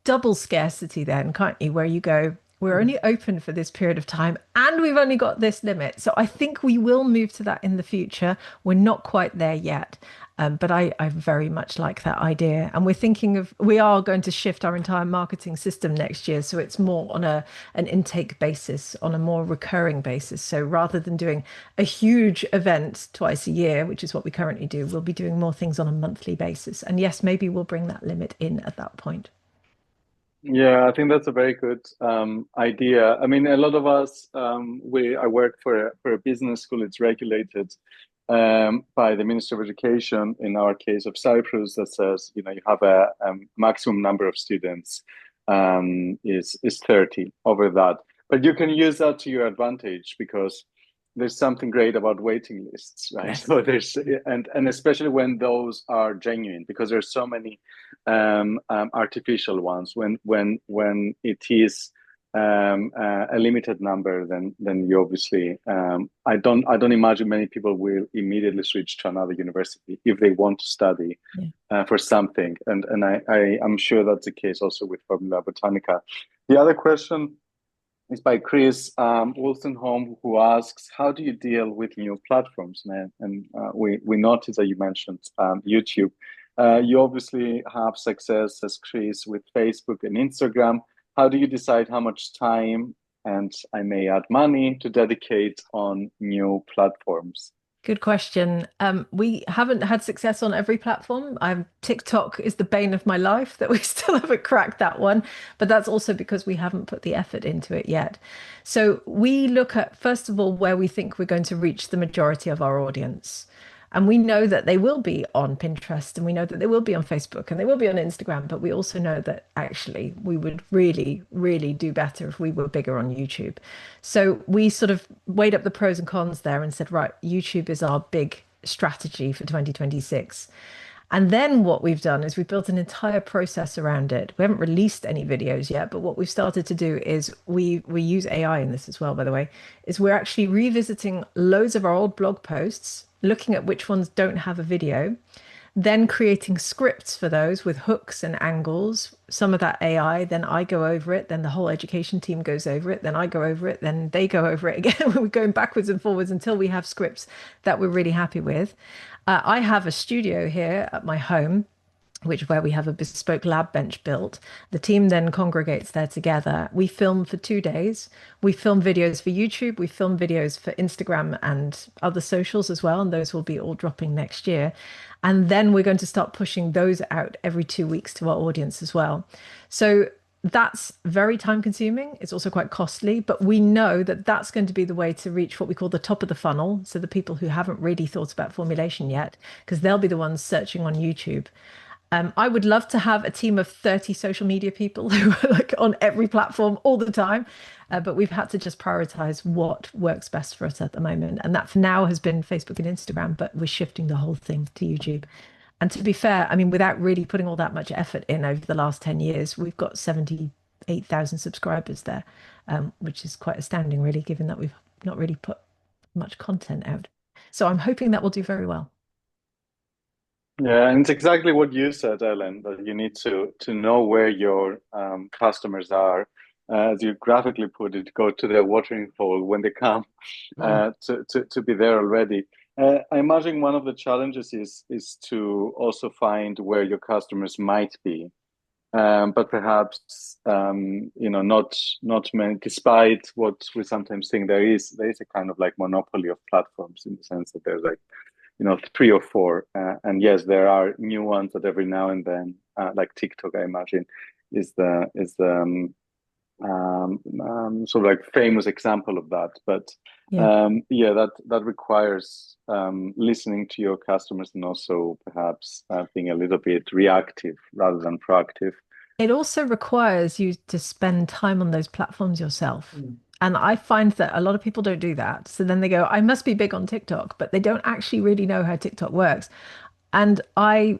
double scarcity then, can't you? Where you go, we're only open for this period of time and we've only got this limit. So I think we will move to that in the future. We're not quite there yet. But I very much like that idea. And we are going to shift our entire marketing system next year. So it's more on an intake basis, on a more recurring basis. So rather than doing a huge event twice a year, which is what we currently do, we'll be doing more things on a monthly basis. And yes, maybe we'll bring that limit in at that point. Yeah, I think that's a very good idea. I mean, a lot of us, I work for a business school. It's regulated by the Ministry of Education, in our case of Cyprus, that says, you have a maximum number of students is 30 over that. But you can use that to your advantage because there's something great about waiting lists, right? Yes. So and especially when those are genuine, because there's so many artificial ones. When it is a limited number, then you obviously I don't imagine many people will immediately switch to another university if they want to study for something, and I'm sure that's the case also with Formula Botanica. The other question is by Chris Wolstenholme, who asks, how do you deal with new platforms? And we noticed that you mentioned YouTube. You obviously have success as Chris with Facebook and Instagram. How do you decide how much time, and I may add money, to dedicate on new platforms? Good question. We haven't had success on every platform. TikTok is the bane of my life that we still haven't cracked that one, but that's also because we haven't put the effort into it yet. So we look at, first of all, where we think we're going to reach the majority of our audience. And we know that they will be on Pinterest, and we know that they will be on Facebook, and they will be on Instagram, but we also know that actually we would really, really do better if we were bigger on YouTube. So we sort of weighed up the pros and cons there and said, right, YouTube is our big strategy for 2026. And then what we've done is we've built an entire process around it. We haven't released any videos yet, but what we've started to do is we use AI in this as well, by the way, is we're actually revisiting loads of our old blog posts, looking at which ones don't have a video, then creating scripts for those with hooks and angles, some of that AI, then I go over it, then the whole education team goes over it, then I go over it, then they go over it again. We're going backwards and forwards until we have scripts that we're really happy with. I have a studio here at my home, where we have a bespoke lab bench built. The team then congregates there together. We film for 2 days. We film videos for YouTube. We film videos for Instagram and other socials as well. And those will be all dropping next year. And then we're going to start pushing those out every 2 weeks to our audience as well. So that's very time consuming. It's also quite costly, but we know that that's going to be the way to reach what we call the top of the funnel. So the people who haven't really thought about formulation yet, because they'll be the ones searching on YouTube. I would love to have a team of 30 social media people who are like on every platform all the time, but we've had to just prioritize what works best for us at the moment. And that for now has been Facebook and Instagram, but we're shifting the whole thing to YouTube. And to be fair, I mean, without really putting all that much effort in over the last 10 years, we've got 78,000 subscribers there, which is quite astounding, really, given that we've not really put much content out. So I'm hoping that will do very well. Yeah, and it's exactly what you said, Ellen, that you need to know where your customers are. As you graphically put it, go to their watering hole when they come to be there already. I imagine one of the challenges is to also find where your customers might be. but perhaps not many. Despite what we sometimes think, there is a kind of like monopoly of platforms in the sense that there's like three or four, and yes, there are new ones that every now and then, like TikTok, I imagine, is the sort of like famous example of that. But Yeah. yeah, that requires listening to your customers and also perhaps being a little bit reactive rather than proactive. It also requires you to spend time on those platforms yourself. Mm. And I find that a lot of people don't do that. So then they go, I must be big on TikTok, but they don't actually really know how TikTok works. And I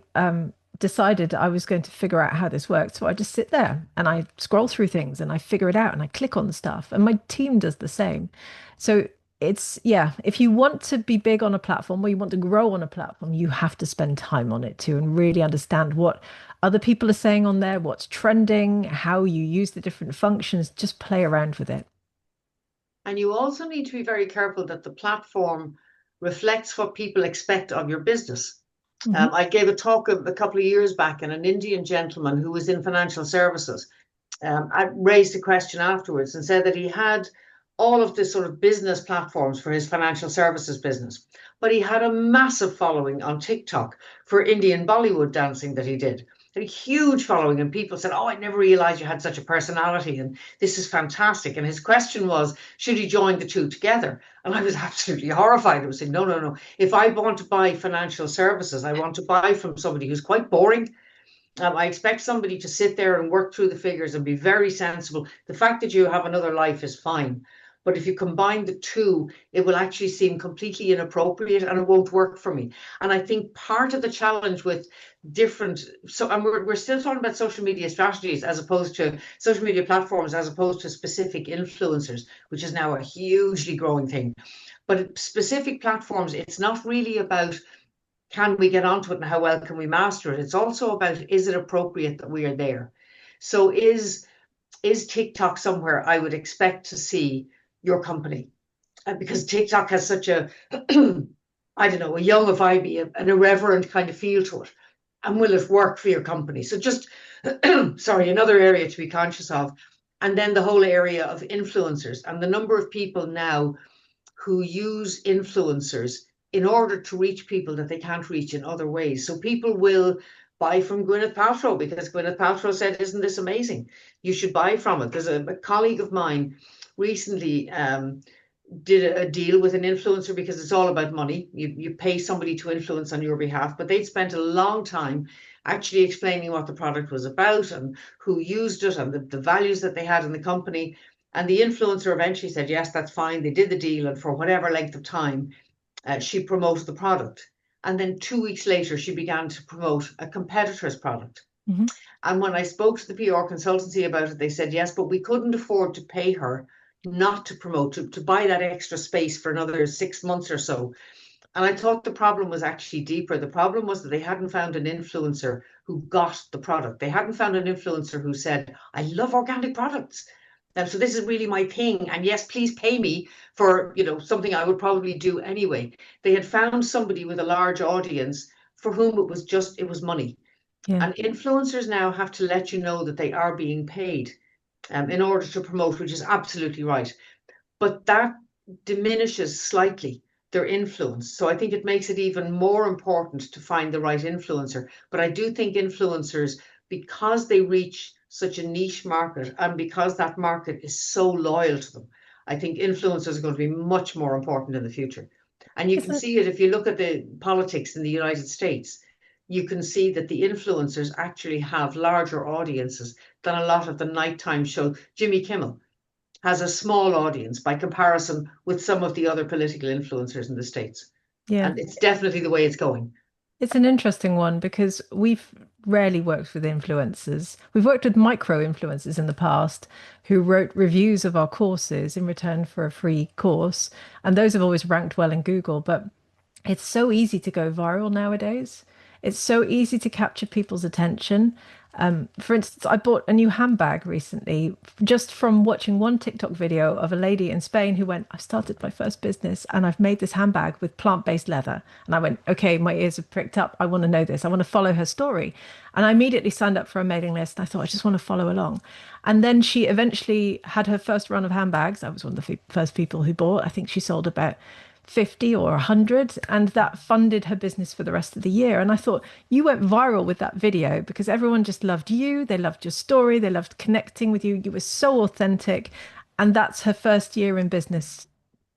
decided I was going to figure out how this worked. So I just sit there and I scroll through things and I figure it out and I click on stuff. And my team does the same. So it's, yeah, if you want to be big on a platform or you want to grow on a platform, you have to spend time on it too and really understand what other people are saying on there, what's trending, how you use the different functions, just play around with it. And you also need to be very careful that the platform reflects what people expect of your business. Mhm. I gave a talk a couple of years back, and an Indian gentleman who was in financial services, I raised a question afterwards and said that he had all of this sort of business platforms for his financial services business, but he had a massive following on TikTok for Indian Bollywood dancing that he did. A huge following, and people said, "Oh, I never realized you had such a personality, and this is fantastic." And his question was, should he join the two together? And I was absolutely horrified. I was saying, no, no, no. If I want to buy financial services, I want to buy from somebody who's quite boring. I expect somebody to sit there and work through the figures and be very sensible. The fact that you have another life is fine. But if you combine the two, it will actually seem completely inappropriate and it won't work for me. And I think part of the challenge with different, so and we're still talking about social media strategies as opposed to social media platforms, as opposed to specific influencers, which is now a hugely growing thing. But specific platforms, it's not really about can we get onto it and how well can we master it? It's also about, is it appropriate that we are there? So is TikTok somewhere I would expect to see your company? Because TikTok has such a, I don't know, a young of Ivy, an irreverent kind of feel to it. And will it work for your company? So just, sorry, another area to be conscious of. And then the whole area of influencers and the number of people now who use influencers in order to reach people that they can't reach in other ways. So people will buy from Gwyneth Paltrow because Gwyneth Paltrow said, "Isn't this amazing? You should buy from it." There's a colleague of mine recently did a deal with an influencer because it's all about money. You pay somebody to influence on your behalf, but they'd spent a long time actually explaining what the product was about and who used it and the values that they had in the company. And the influencer eventually said, yes, that's fine. They did the deal. And for whatever length of time, she promoted the product. And then 2 weeks later, she began to promote a competitor's product. Mhm. And when I spoke to the PR consultancy about it, they said, yes, but we couldn't afford to pay her not to promote, to buy that extra space for another 6 months or so. And I thought the problem was actually deeper. The problem was that they hadn't found an influencer who got the product. They hadn't found an influencer who said, I love organic products. And so this is really my thing. And yes, please pay me for, something I would probably do anyway. They had found somebody with a large audience for whom it was money. Yeah. And influencers now have to let you know that they are being paid in order to promote, which is absolutely right. But that diminishes slightly their influence. So I think it makes it even more important to find the right influencer. But I do think influencers, because they reach such a niche market and because that market is so loyal to them, I think influencers are going to be much more important in the future. And you can Isn't see it if you look at the politics in the United States. You can see that the influencers actually have larger audiences than a lot of the nighttime show. Jimmy Kimmel has a small audience by comparison with some of the other political influencers in the States. yeah. And it's definitely the way it's going. It's an interesting one because we've rarely worked with influencers. We've worked with micro influencers in the past who wrote reviews of our courses in return for a free course. And those have always ranked well in Google. But it's so easy to go viral nowadays. It's so easy to capture people's attention. For instance, I bought a new handbag recently just from watching one TikTok video of a lady in Spain who went, "I started my first business and I've made this handbag with plant-based leather." And I went, "Okay, my ears have pricked up. I want to know this. I want to follow her story." And I immediately signed up for a mailing list. I thought, I just want to follow along. And then she eventually had her first run of handbags. I was one of the first people who bought. I think she sold about 50 or 100, and that funded her business for the rest of the year. And I thought, you went viral with that video because everyone just loved you, they loved your story, they loved connecting with you, you were so authentic, and that's her first year in business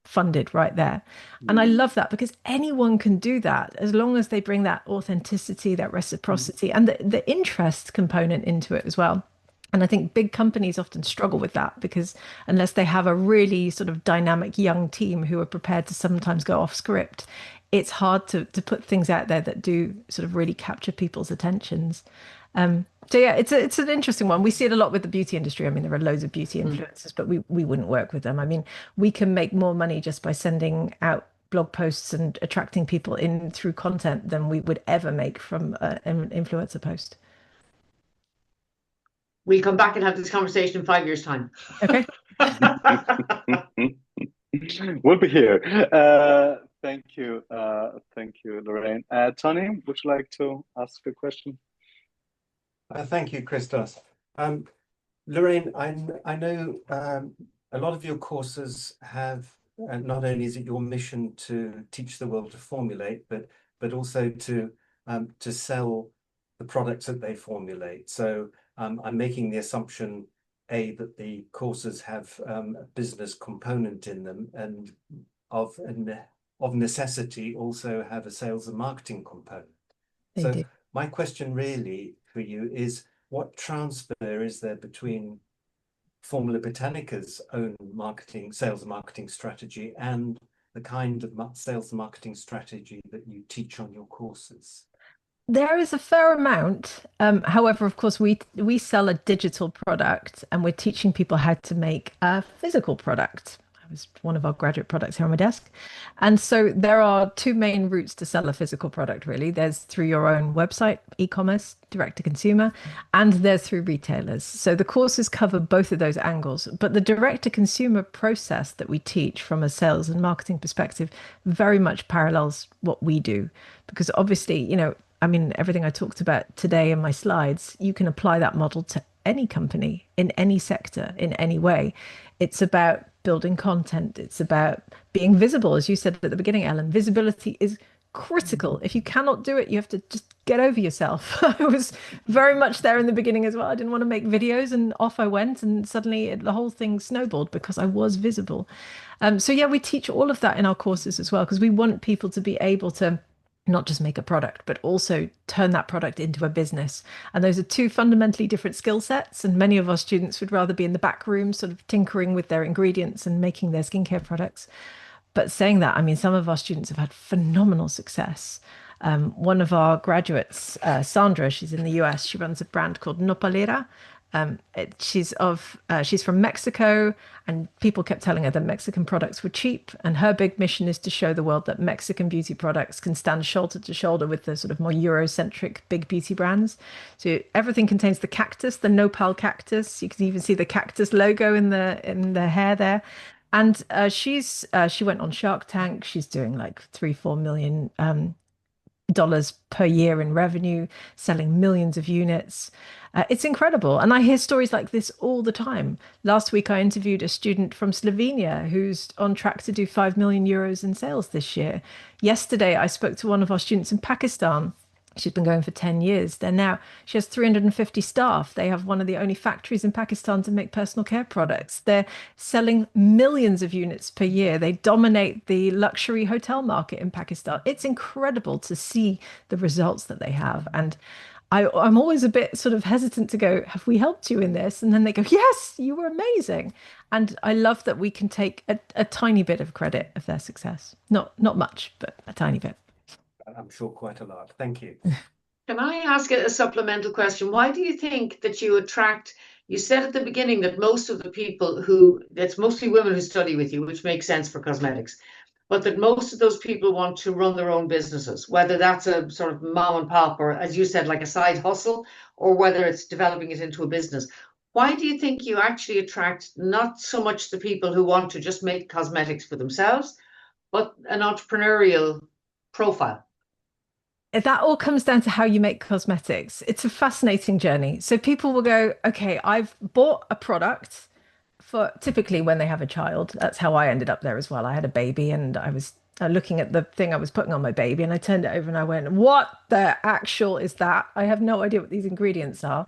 funded right there. And I love that because anyone can do that as long as they bring that authenticity, that reciprocity, and the interest component into it as well. And I think big companies often struggle with that because unless they have a really sort of dynamic young team who are prepared to sometimes go off script, it's hard to put things out there that do sort of really capture people's attentions. So yeah, it's an interesting one. We see it a lot with the beauty industry. I mean, there are loads of beauty influencers, but we wouldn't work with them. I mean, we can make more money just by sending out blog posts and attracting people in through content than we would ever make from an influencer post. We'll come back and have this conversation in 5 years' time. Okay. We'll be here. Thank you, Lorraine. Tony, would you like to ask a question? Thank you, Christos. Lorraine, I know a lot of your courses have, not only is it your mission to teach the world to formulate, but also to sell the products that they formulate. So I'm making the assumption, A, that the courses have a business component in them, and of necessity also have a sales and marketing component. So my question really for you is, what transfer is there between Formula Botanica's own sales and marketing strategy and the kind of sales and marketing strategy that you teach on your courses? There is a fair amount. However, of course, we sell a digital product and we're teaching people how to make a physical product. It was one of our graduate products here on my desk. And so there are two main routes to sell a physical product, really. There's through your own website, e-commerce, direct to consumer, and there's through retailers. So the courses cover both of those angles. But the direct to consumer process that we teach from a sales and marketing perspective very much parallels what we do. Because obviously, I mean, everything I talked about today in my slides, you can apply that model to any company in any sector in any way. It's about building content. It's about being visible. As you said at the beginning, Ellen, visibility is critical. If you cannot do it, you have to just get over yourself. I was very much there in the beginning as well. I didn't want to make videos and off I went, and suddenly the whole thing snowballed because I was visible. So yeah, we teach all of that in our courses as well, because we want people to be able to not just make a product, but also turn that product into a business. And those are two fundamentally different skill sets. And many of our students would rather be in the back room, sort of tinkering with their ingredients and making their skincare products. But saying that, I mean, some of our students have had phenomenal success. One of our graduates, Sandra, she's in the US. She runs a brand called Nopalera. She's from Mexico, and people kept telling her that Mexican products were cheap, and her big mission is to show the world that Mexican beauty products can stand shoulder to shoulder with the sort of more Eurocentric big beauty brands. So everything contains the cactus, the nopal cactus. You can even see the cactus logo in the hair there. And she went on Shark Tank. She's doing like $3-4 million dollars per year in revenue, selling millions of units. It's incredible. And I hear stories like this all the time. Last week, I interviewed a student from Slovenia who's on track to do 5 million euros in sales this year. Yesterday, I spoke to one of our students in Pakistan. She's been going for 10 years. She has 350 staff. They have one of the only factories in Pakistan to make personal care products. They're selling millions of units per year. They dominate the luxury hotel market in Pakistan. It's incredible to see the results that they have. And I'm always a bit sort of hesitant to go, have we helped you in this? And then they go, yes, you were amazing. And I love that we can take a tiny bit of credit of their success. Not much, but a tiny bit. I'm sure quite a lot. Thank you. Can I ask a supplemental question? Why do you think that you said at the beginning that most of the people it's mostly women who study with you, which makes sense for cosmetics. but that most of those people want to run their own businesses, whether that's a sort of mom and pop or, as you said, like a side hustle, or whether it's developing it into a business. Why do you think you actually attract not so much the people who want to just make cosmetics for themselves, but an entrepreneurial profile? That all comes down to how you make cosmetics. It's a fascinating journey. So people will go, okay, I've bought a product for typically when they have a child. That's how I ended up there as well. I had a baby and I was looking at the thing I was putting on my baby and I turned it over and I went, what the actual is that? I have no idea what these ingredients are.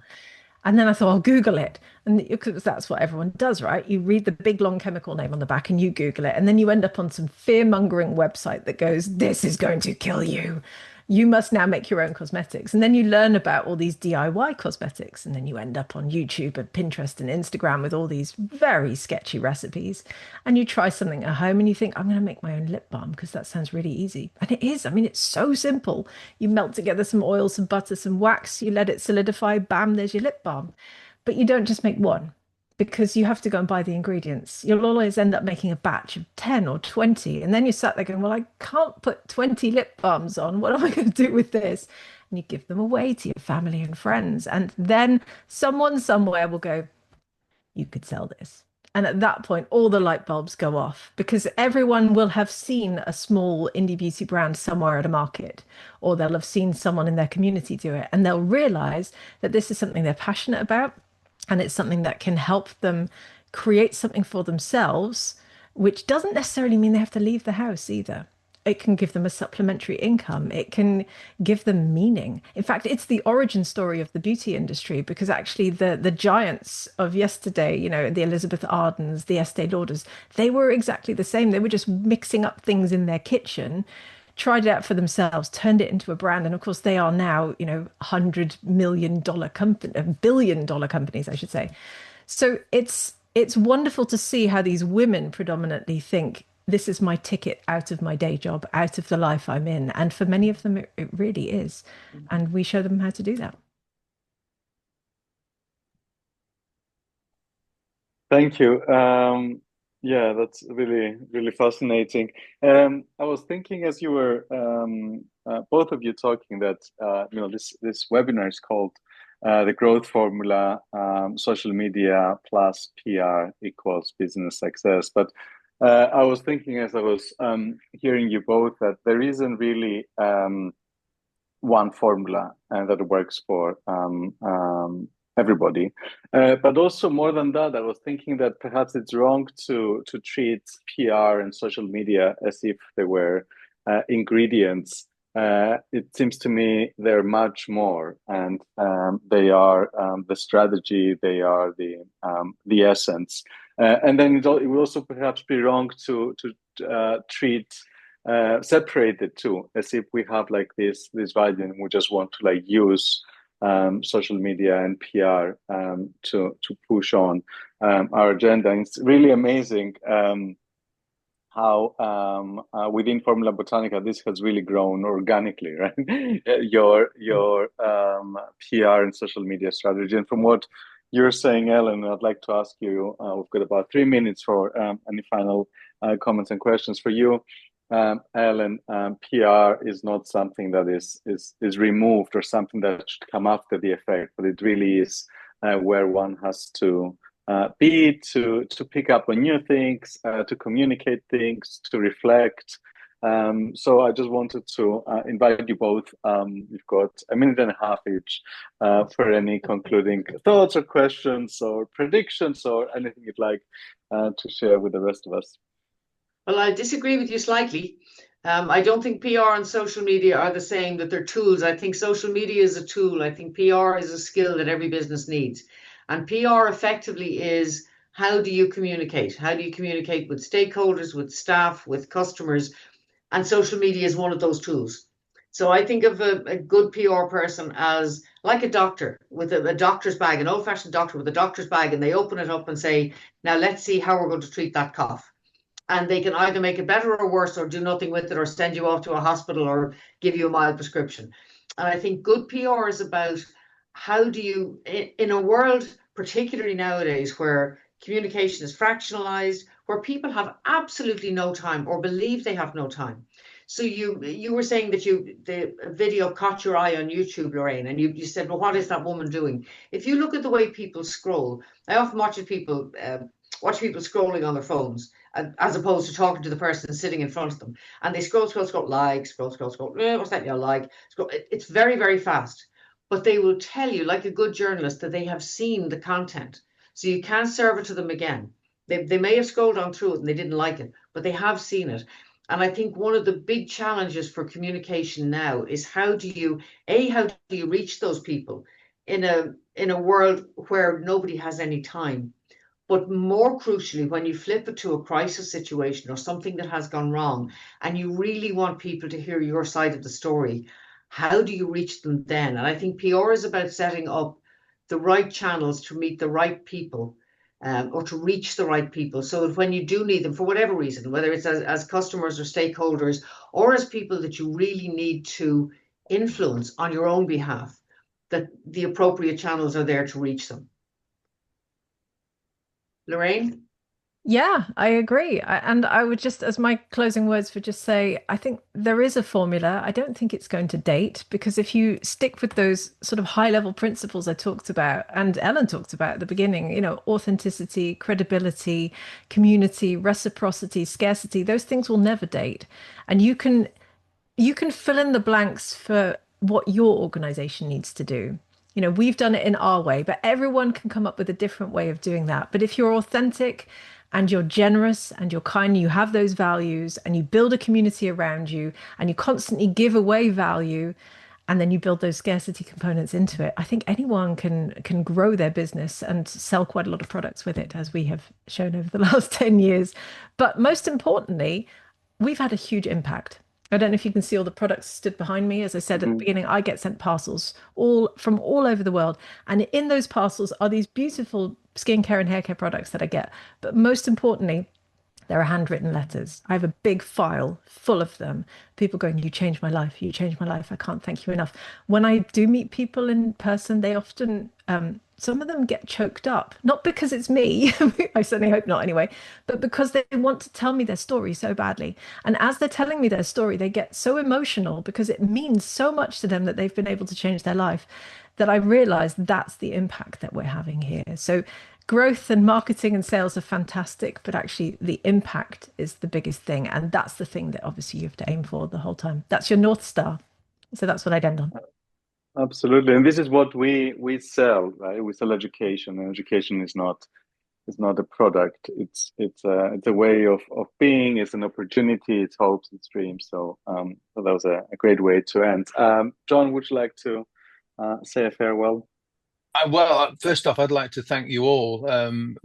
And then I thought, I'll Google it. And because that's what everyone does, right? You read the big long chemical name on the back and you Google it. And then you end up on some fear-mongering website that goes, this is going to kill you. You must now make your own cosmetics. And then you learn about all these DIY cosmetics. And then you end up on YouTube and Pinterest and Instagram with all these very sketchy recipes. And you try something at home and you think, I'm going to make my own lip balm because that sounds really easy. And it is. I mean, it's so simple. You melt together some oil, some butter, some wax, you let it solidify, bam, there's your lip balm. But you don't just make one because you have to go and buy the ingredients. You'll always end up making a batch of 10 or 20. And then you sat there going, well, I can't put 20 lip balms on. What am I going to do with this? And you give them away to your family and friends. And then someone somewhere will go, you could sell this. And at that point, all the light bulbs go off because everyone will have seen a small indie beauty brand somewhere at a market, or they'll have seen someone in their community do it. And they'll realize that this is something they're passionate about. And it's something that can help them create something for themselves, which doesn't necessarily mean they have to leave the house either. It can give them a supplementary income. It can give them meaning. In fact, it's the origin story of the beauty industry because actually the giants of yesterday, you know, the Elizabeth Ardens, the Estee Lauders, they were exactly the same. They were just mixing up things in their kitchen, tried it out for themselves, turned it into a brand. And of course, they are now, you know, $100 million company, $1 billion companies, I should say. So it's wonderful to see how these women predominantly think this is my ticket out of my day job, out of the life I'm in. And for many of them, it really is. And we show them how to do that. Thank you. Yeah, that's really, really fascinating. I was thinking as you were both of you talking that you know this webinar is called the Growth Formula: Social Media plus PR equals business success. But I was thinking as I was hearing you both that there isn't really one formula that works for everybody. But also more than that, I was thinking that perhaps it's wrong to treat PR and social media as if they were ingredients. It seems to me they're much more, and they are the strategy. They are the essence. And then it will also perhaps be wrong to treat separate the two as if we have like this value and we just want to like use social media and PR to push on our agenda. And it's really amazing how within Formula Botanica this has really grown organically, right? your PR and social media strategy. And from what you're saying, Ellen, I'd like to ask you. We've got about 3 minutes for any final comments and questions for you. Ellen, PR is not something that is removed or something that should come after the effect, but it really is where one has to be to pick up on new things, to communicate things, to reflect. So I just wanted to invite you both. You've got a minute and a half each for any concluding thoughts or questions or predictions or anything you'd like to share with the rest of us. Well, I disagree with you slightly. I don't think PR and social media are the same, that they're tools. I think social media is a tool. I think PR is a skill that every business needs. And PR effectively is, how do you communicate? How do you communicate with stakeholders, with staff, with customers? And social media is one of those tools. So I think of a good PR person as like a doctor with a doctor's bag, an old-fashioned doctor with a doctor's bag, and they open it up and say, now let's see how we're going to treat that cough. And they can either make it better or worse or do nothing with it or send you off to a hospital or give you a mild prescription. And I think good PR is about how do you, in a world, particularly nowadays, where communication is fractionalized, where people have absolutely no time or believe they have no time. So you were saying that the video caught your eye on YouTube, Lorraine, and you said, well, what is that woman doing? If you look at the way people scroll, I often watch people scrolling on their phones as opposed to talking to the person sitting in front of them, and they scroll, like, scroll, what's that? Like, scroll. It's very, very fast, but they will tell you, like a good journalist, that they have seen the content, so you can't serve it to them again. They may have scrolled on through it and they didn't like it, but they have seen it. And I think one of the big challenges for communication now is how do you reach those people in a world where nobody has any time? But more crucially, when you flip it to a crisis situation or something that has gone wrong, and you really want people to hear your side of the story, how do you reach them then? And I think PR is about setting up the right channels to meet the right people, or to reach the right people, so that when you do need them for whatever reason, whether it's as customers or stakeholders, or as people that you really need to influence on your own behalf, that the appropriate channels are there to reach them. Lorraine? Yeah, I agree. And I would just, as my closing words, would just say, I think there is a formula. I don't think it's going to date, because if you stick with those sort of high level principles I talked about and Ellen talked about at the beginning, authenticity, credibility, community, reciprocity, scarcity, those things will never date. And you can fill in the blanks for what your organization needs to do. We've done it in our way, but everyone can come up with a different way of doing that. But if you're authentic and you're generous and you're kind, you have those values, and you build a community around you, and you constantly give away value, and then you build those scarcity components into it, I think anyone can grow their business and sell quite a lot of products with it, as we have shown over the last 10 years. But most importantly, we've had a huge impact. I don't know if you can see all the products stood behind me. As I said at the beginning, I get sent parcels from all over the world. And in those parcels are these beautiful skincare and haircare products that I get. But most importantly, there are handwritten letters. I have a big file full of them. People going, you changed my life. You changed my life. I can't thank you enough. When I do meet people in person, they often, some of them get choked up, not because it's me, I certainly hope not anyway, but because they want to tell me their story so badly. And as they're telling me their story, they get so emotional because it means so much to them that they've been able to change their life, that I realize that's the impact that we're having here. So growth and marketing and sales are fantastic, but actually the impact is the biggest thing. And that's the thing that obviously you have to aim for the whole time. That's your North Star. So that's what I'd end on. Absolutely. And this is what we sell, right? We sell education, and education is not a product. It's a way of being, it's an opportunity, it's hopes, it's dreams. So that was a great way to end. John, would you like to say a farewell? Well, first off, I'd like to thank you all,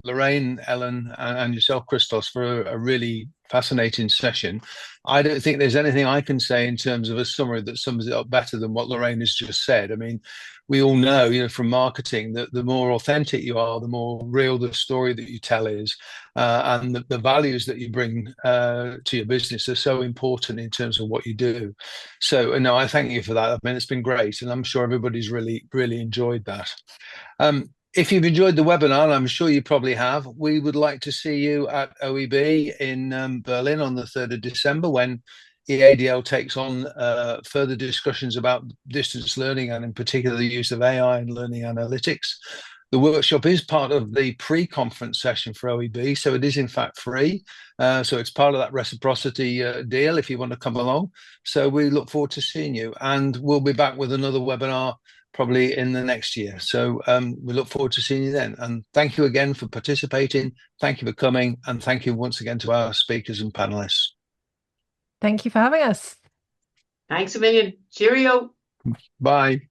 Lorraine, Ellen, and yourself, Christos, for a really fascinating session. I don't think there's anything I can say in terms of a summary that sums it up better than what Lorraine has just said. I mean, we all know, from marketing, that the more authentic you are, the more real the story that you tell is, and the values that you bring to your business are so important in terms of what you do. So, no, I thank you for that. I mean, it's been great, and I'm sure everybody's really, really enjoyed that. If you've enjoyed the webinar, and I'm sure you probably have, we would like to see you at OEB in Berlin on the 3rd of December, when EADL takes on further discussions about distance learning, and in particular the use of AI and learning analytics. The workshop is part of the pre-conference session for OEB, so it is in fact free. So it's part of that reciprocity deal if you want to come along. So we look forward to seeing you, and we'll be back with another webinar probably in the next year. So we look forward to seeing you then. And thank you again for participating. Thank you for coming. And thank you once again to our speakers and panelists. Thank you for having us. Thanks a million. Cheerio. Bye.